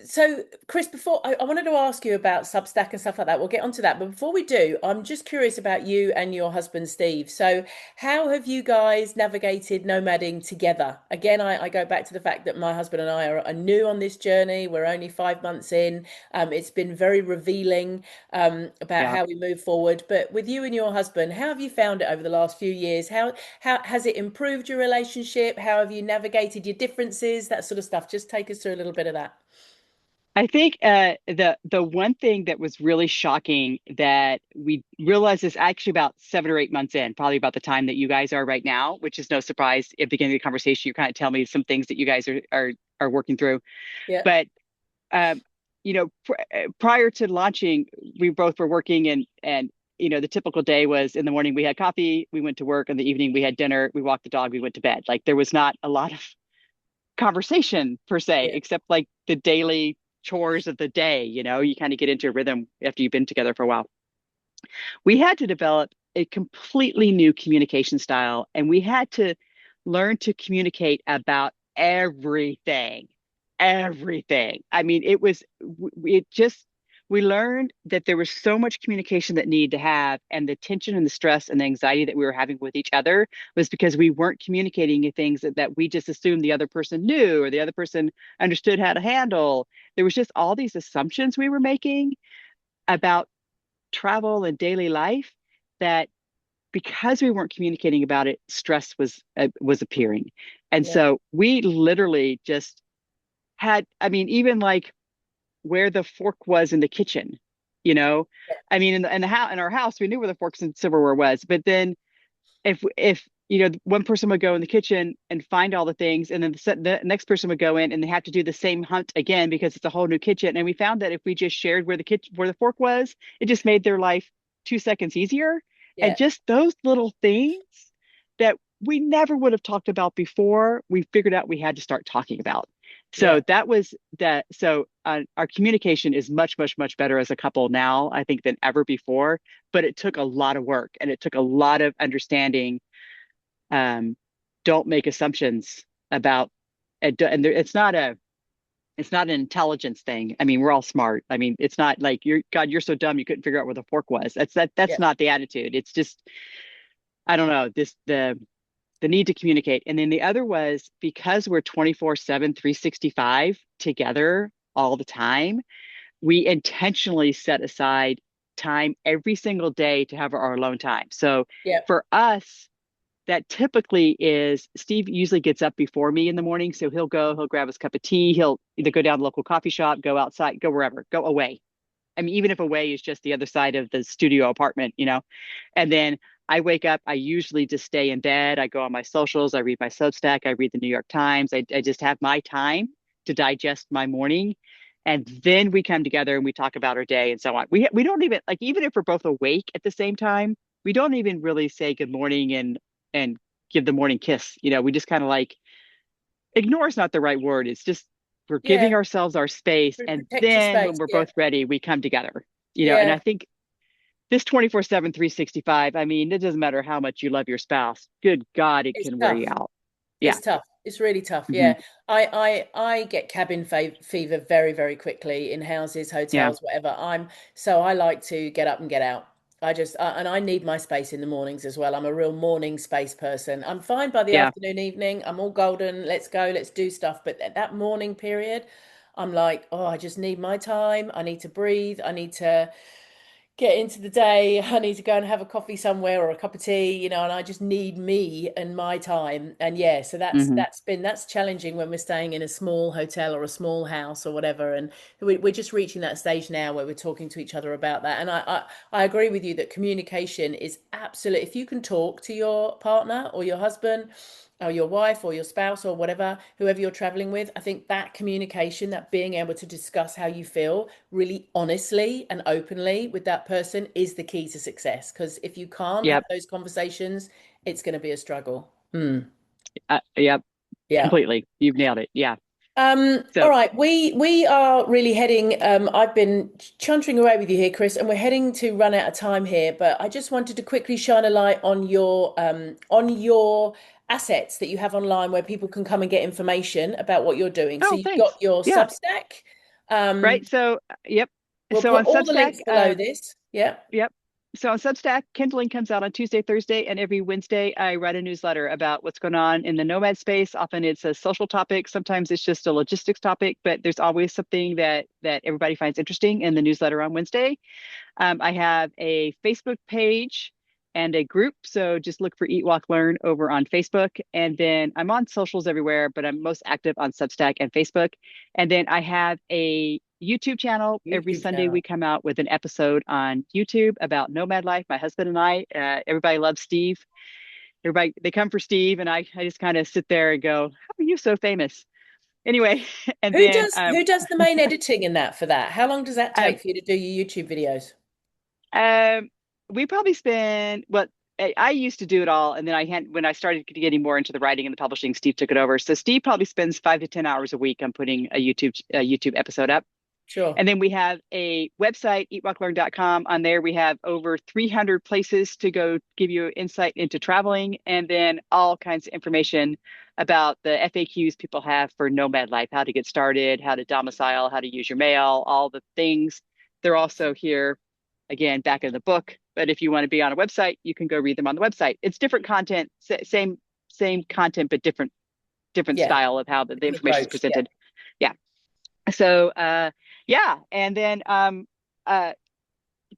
so Chris, before I wanted to ask you about Substack and stuff like that. We'll get onto that. But before we do, I'm just curious about you and your husband, Steve. So how have you guys navigated nomading together? Again, I go back to the fact that my husband and I are new on this journey. We're only 5 months in. It's been very revealing about yeah. how we move forward. But with you and your husband, how have you found it over the last few years? How has it improved your relationship? How have you navigated your differences? That sort of stuff. Just take us through a little bit of that. I think the one thing that was really shocking that we realized is actually about 7 or 8 months in, probably about the time that you guys are right now, which is no surprise. At the beginning of the conversation, you kind of tell me some things that you guys are working through. Yeah. But um, prior to launching, we both were working, and the typical day was in the morning we had coffee, we went to work, in the evening we had dinner, we walked the dog, we went to bed. Like there was not a lot of conversation per se, Yeah. except like the daily chores of the day. You kind of get into a rhythm after you've been together for a while. We had to develop a completely new communication style, and we had to learn to communicate about everything. Everything. I mean, it just, we learned that there was so much communication that needed to have, and the tension and the stress and the anxiety that we were having with each other was because we weren't communicating things that we just assumed the other person knew or the other person understood how to handle. There was just all these assumptions we were making about travel and daily life that, because we weren't communicating about it, stress was appearing. And Yeah. so we literally just had, I mean, even like where the fork was in the kitchen, you know, I mean, in our house, we knew where the forks and silverware was, but then if one person would go in the kitchen and find all the things, and then the next person would go in and they have to do the same hunt again because it's a whole new kitchen. And we found that if we just shared where the fork was, it just made their life 2 seconds easier. And Yeah. just those little things that we never would have talked about before, we figured out we had to start talking about. Yeah. So that was that. So our communication is much, much, much better as a couple now, I think, than ever before. But it took a lot of work, and it took a lot of understanding. Um, don't make assumptions about and it's not an intelligence thing. I mean, we're all smart. I mean, it's not like you're so dumb you couldn't figure out where the fork was. That's Yeah. not the attitude. It's just I don't know, the need to communicate. And then the other was because we're 24/7, 365 together all the time, we intentionally set aside time every single day to have our alone time. So Yeah. for us, that typically is Steve usually gets up before me in the morning. So he'll grab his cup of tea. He'll either go down to the local coffee shop, go outside, go wherever, go away. I mean, even if away is just the other side of the studio apartment, and then I wake up, I usually just stay in bed. I go on my socials, I read my Substack, I read the New York Times. I just have my time to digest my morning. And then we come together and we talk about our day and so on. We don't even like even if we're both awake at the same time, we don't even really say good morning and give the morning kiss. We just kind of like ignore is not the right word. It's just we're giving Yeah. ourselves our space. And Protect your then when space. we're Yeah. both ready, we come together. And I Yeah. think this 24/7, 365, I mean, it doesn't matter how much you love your spouse. Good God, it It's can wear tough. you out. Yeah. It's tough. It's really tough. Hmm. Yeah. I get cabin fever very, very quickly in houses, Yeah. hotels, whatever. So I like to get up and get out. And I need my space in the mornings as well. I'm a real morning space person. I'm fine by the Yeah. afternoon, evening. I'm all golden. Let's go, let's do stuff. But that morning period, I'm like, oh, I just need my time. I need to breathe. I need to get into the day. I need to go and have a coffee somewhere or a cup of tea, and I just need me and my time. And yeah, so Hmm. that's challenging when we're staying in a small hotel or a small house or whatever. And we're just reaching that stage now where we're talking to each other about that. And I agree with you that communication is absolute. If you can talk to your partner or your husband or your wife or your spouse or whatever, whoever you're traveling with, I think that communication, that being able to discuss how you feel really honestly and openly with that person is the key to success. Because if you can't have Yep. those conversations, it's going to be a struggle. Hmm. Yep. Yeah. Completely. You've nailed it. Yeah. All So, right, we are really heading. I've been chuntering away with you here, Chris, and we're heading to run out of time here. But I just wanted to quickly shine a light on your assets that you have online, where people can come and get information about what you're doing. So oh, you've got thanks. your Yeah. Substack. Right. So, yep. We'll So put on all the Substack, links below this. Yeah, yep. So on Substack, Kindling comes out on Tuesday, Thursday, and every Wednesday I write a newsletter about what's going on in the Nomad space. Often it's a social topic, sometimes it's just a logistics topic, but there's always something that everybody finds interesting in the newsletter on Wednesday. I have a Facebook page and a group, so just look for Eat, Walk, Learn over on Facebook. And then I'm on socials everywhere, but I'm most active on Substack and Facebook. And then I have a YouTube channel. Every YouTube Sunday we channel. come out with an episode on YouTube about nomad life. My husband and I, everybody loves Steve. Everybody, they come for Steve, and I just kind of sit there and go, "How are you so famous?" Anyway, and then Who does the main editing in that for that? How long does that um, take for you to do your YouTube videos? um, we probably spend what I used to do it all, and then I had when I started getting more into the writing and the publishing, Steve took it over. So Steve probably spends 5 to 10 hours a week on putting a YouTube episode up. Sure. And then we have a website, eatwalklearn.com. On there, we have over 300 places to go give you insight into traveling, and then all kinds of information about the FAQs people have for nomad life, how to get started, how to domicile, how to use your mail, all the things. They're also here, again, back in the book. But if you want to be on a website, you can go read them on the website. It's different content, same content, but different Yeah, style of how the different information is approach. Yeah. presented. Yeah. So yeah, and then uh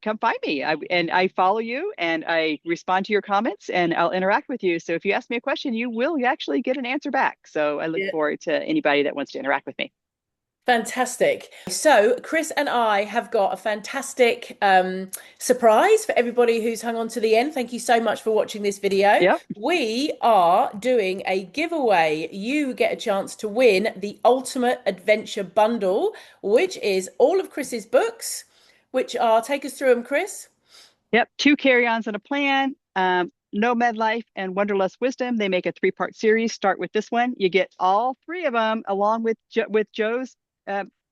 come find me. I follow you and I respond to your comments and I'll interact with you. So if you ask me a question, you will actually get an answer back. So I look Yeah. forward to anybody that wants to interact with me. Fantastic. So, Chris and I have got a fantastic surprise for everybody who's hung on to the end. Thank you so much for watching this video. Yep. We are doing a giveaway. You get a chance to win the Ultimate Adventure Bundle, which is all of Chris's books, which are, take us through them, Chris. Yep. Two carry-ons and a plan. Nomad Life and Wanderlust Wisdom. They make a three-part series. Start with this one. You get all three of them along with with Joe's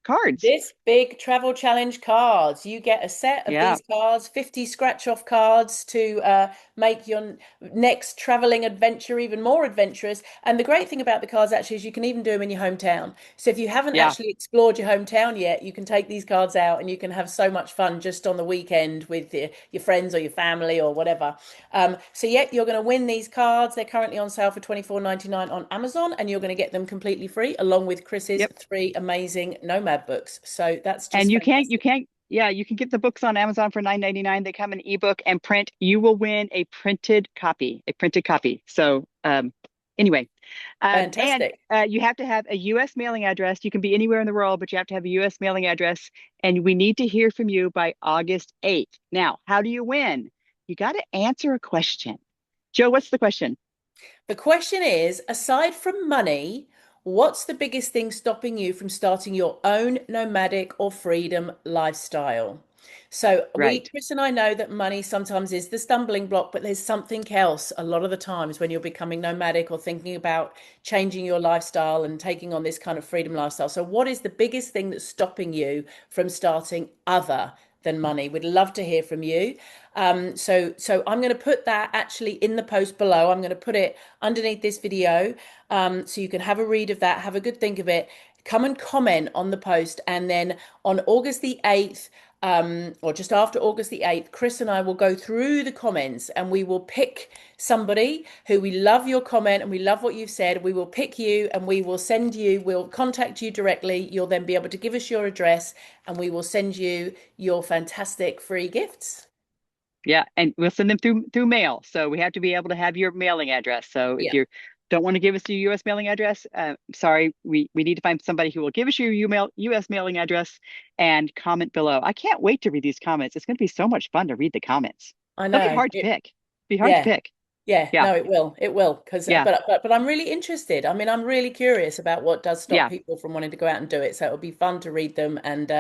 cards. This big travel challenge cards. You get a set of Yeah. these cards, 50 scratch off cards to make your next traveling adventure even more adventurous. And the great thing about the cards actually is you can even do them in your hometown. So if you haven't Yeah. actually explored your hometown yet, you can take these cards out and you can have so much fun just on the weekend with your friends or your family or whatever. So yeah, you're going to win these cards. They're currently on sale for 24.99 on Amazon, and you're going to get them completely free along with Chris's Yep. 3 amazing Nomad books. So that's And just fantastic. yeah, you can get the books on Amazon for 9.99. They come in ebook and print. You will win a printed copy, a printed copy. So, anyway, and Fantastic. you have to have a U.S. mailing address. You can be anywhere in the world, but you have to have a U.S. mailing address. And we need to hear from you by August 8th. Now, how do you win? You got to answer a question. Joe, what's the question? The question is, aside from money, what's the biggest thing stopping you from starting your own nomadic or freedom lifestyle? So Right. Chris and I know that money sometimes is the stumbling block, but there's something else a lot of the times when you're becoming nomadic or thinking about changing your lifestyle and taking on this kind of freedom lifestyle. So what is the biggest thing that's stopping you from starting other than money? We'd love to hear from you. So I'm going to put that actually in the post below. I'm going to put it underneath this video, so you can have a read of that, have a good think of it. Come and comment on the post, and then on August the 8th, or just after August the 8th, Chris and I will go through the comments and we will pick somebody who we love your comment and we love what you've said. We will pick you and we will send you, we'll contact you directly. You'll then be able to give us your address and we will send you your fantastic free gifts. Yeah, and we'll send them through mail. So we have to be able to have your mailing address. So if Yeah. you don't want to give us your U.S. mailing address, sorry, we need to find somebody who will give us your U.S. mailing address and comment below. I can't wait to read these comments. It's going to be so much fun to read the comments. I They'll be know. hard to pick. Be hard to Yeah. pick. Yeah, Yeah, no, it will. It will. Because yeah, but I'm really interested. I mean, I'm really curious about what does stop yeah. people from wanting to go out and do it. So it'll be fun to read them and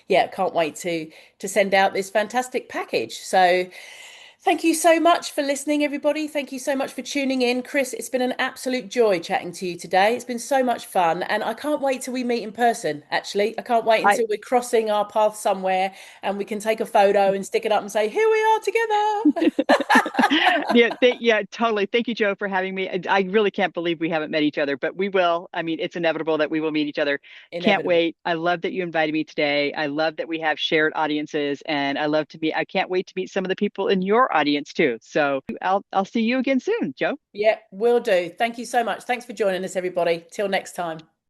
yeah, can't wait to send out this fantastic package. So thank you so much for listening, everybody. Thank you so much for tuning in. Chris, it's been an absolute joy chatting to you today. It's been so much fun, and I can't wait till we meet in person, actually. I can't wait I until we're crossing our paths somewhere and we can take a photo and stick it up and say, here we are together. yeah, totally. Thank you, Joe, for having me. I really can't believe we haven't met each other, but we will. I mean, it's inevitable that we will meet each other. Can't Inevitable. wait. I love that you invited me today. I love that we have shared audiences, and I can't wait to meet some of the people in your audience too. So I'll see you again soon, Joe. Yeah, will do. Thank you so much. Thanks for joining us, everybody. Till next time.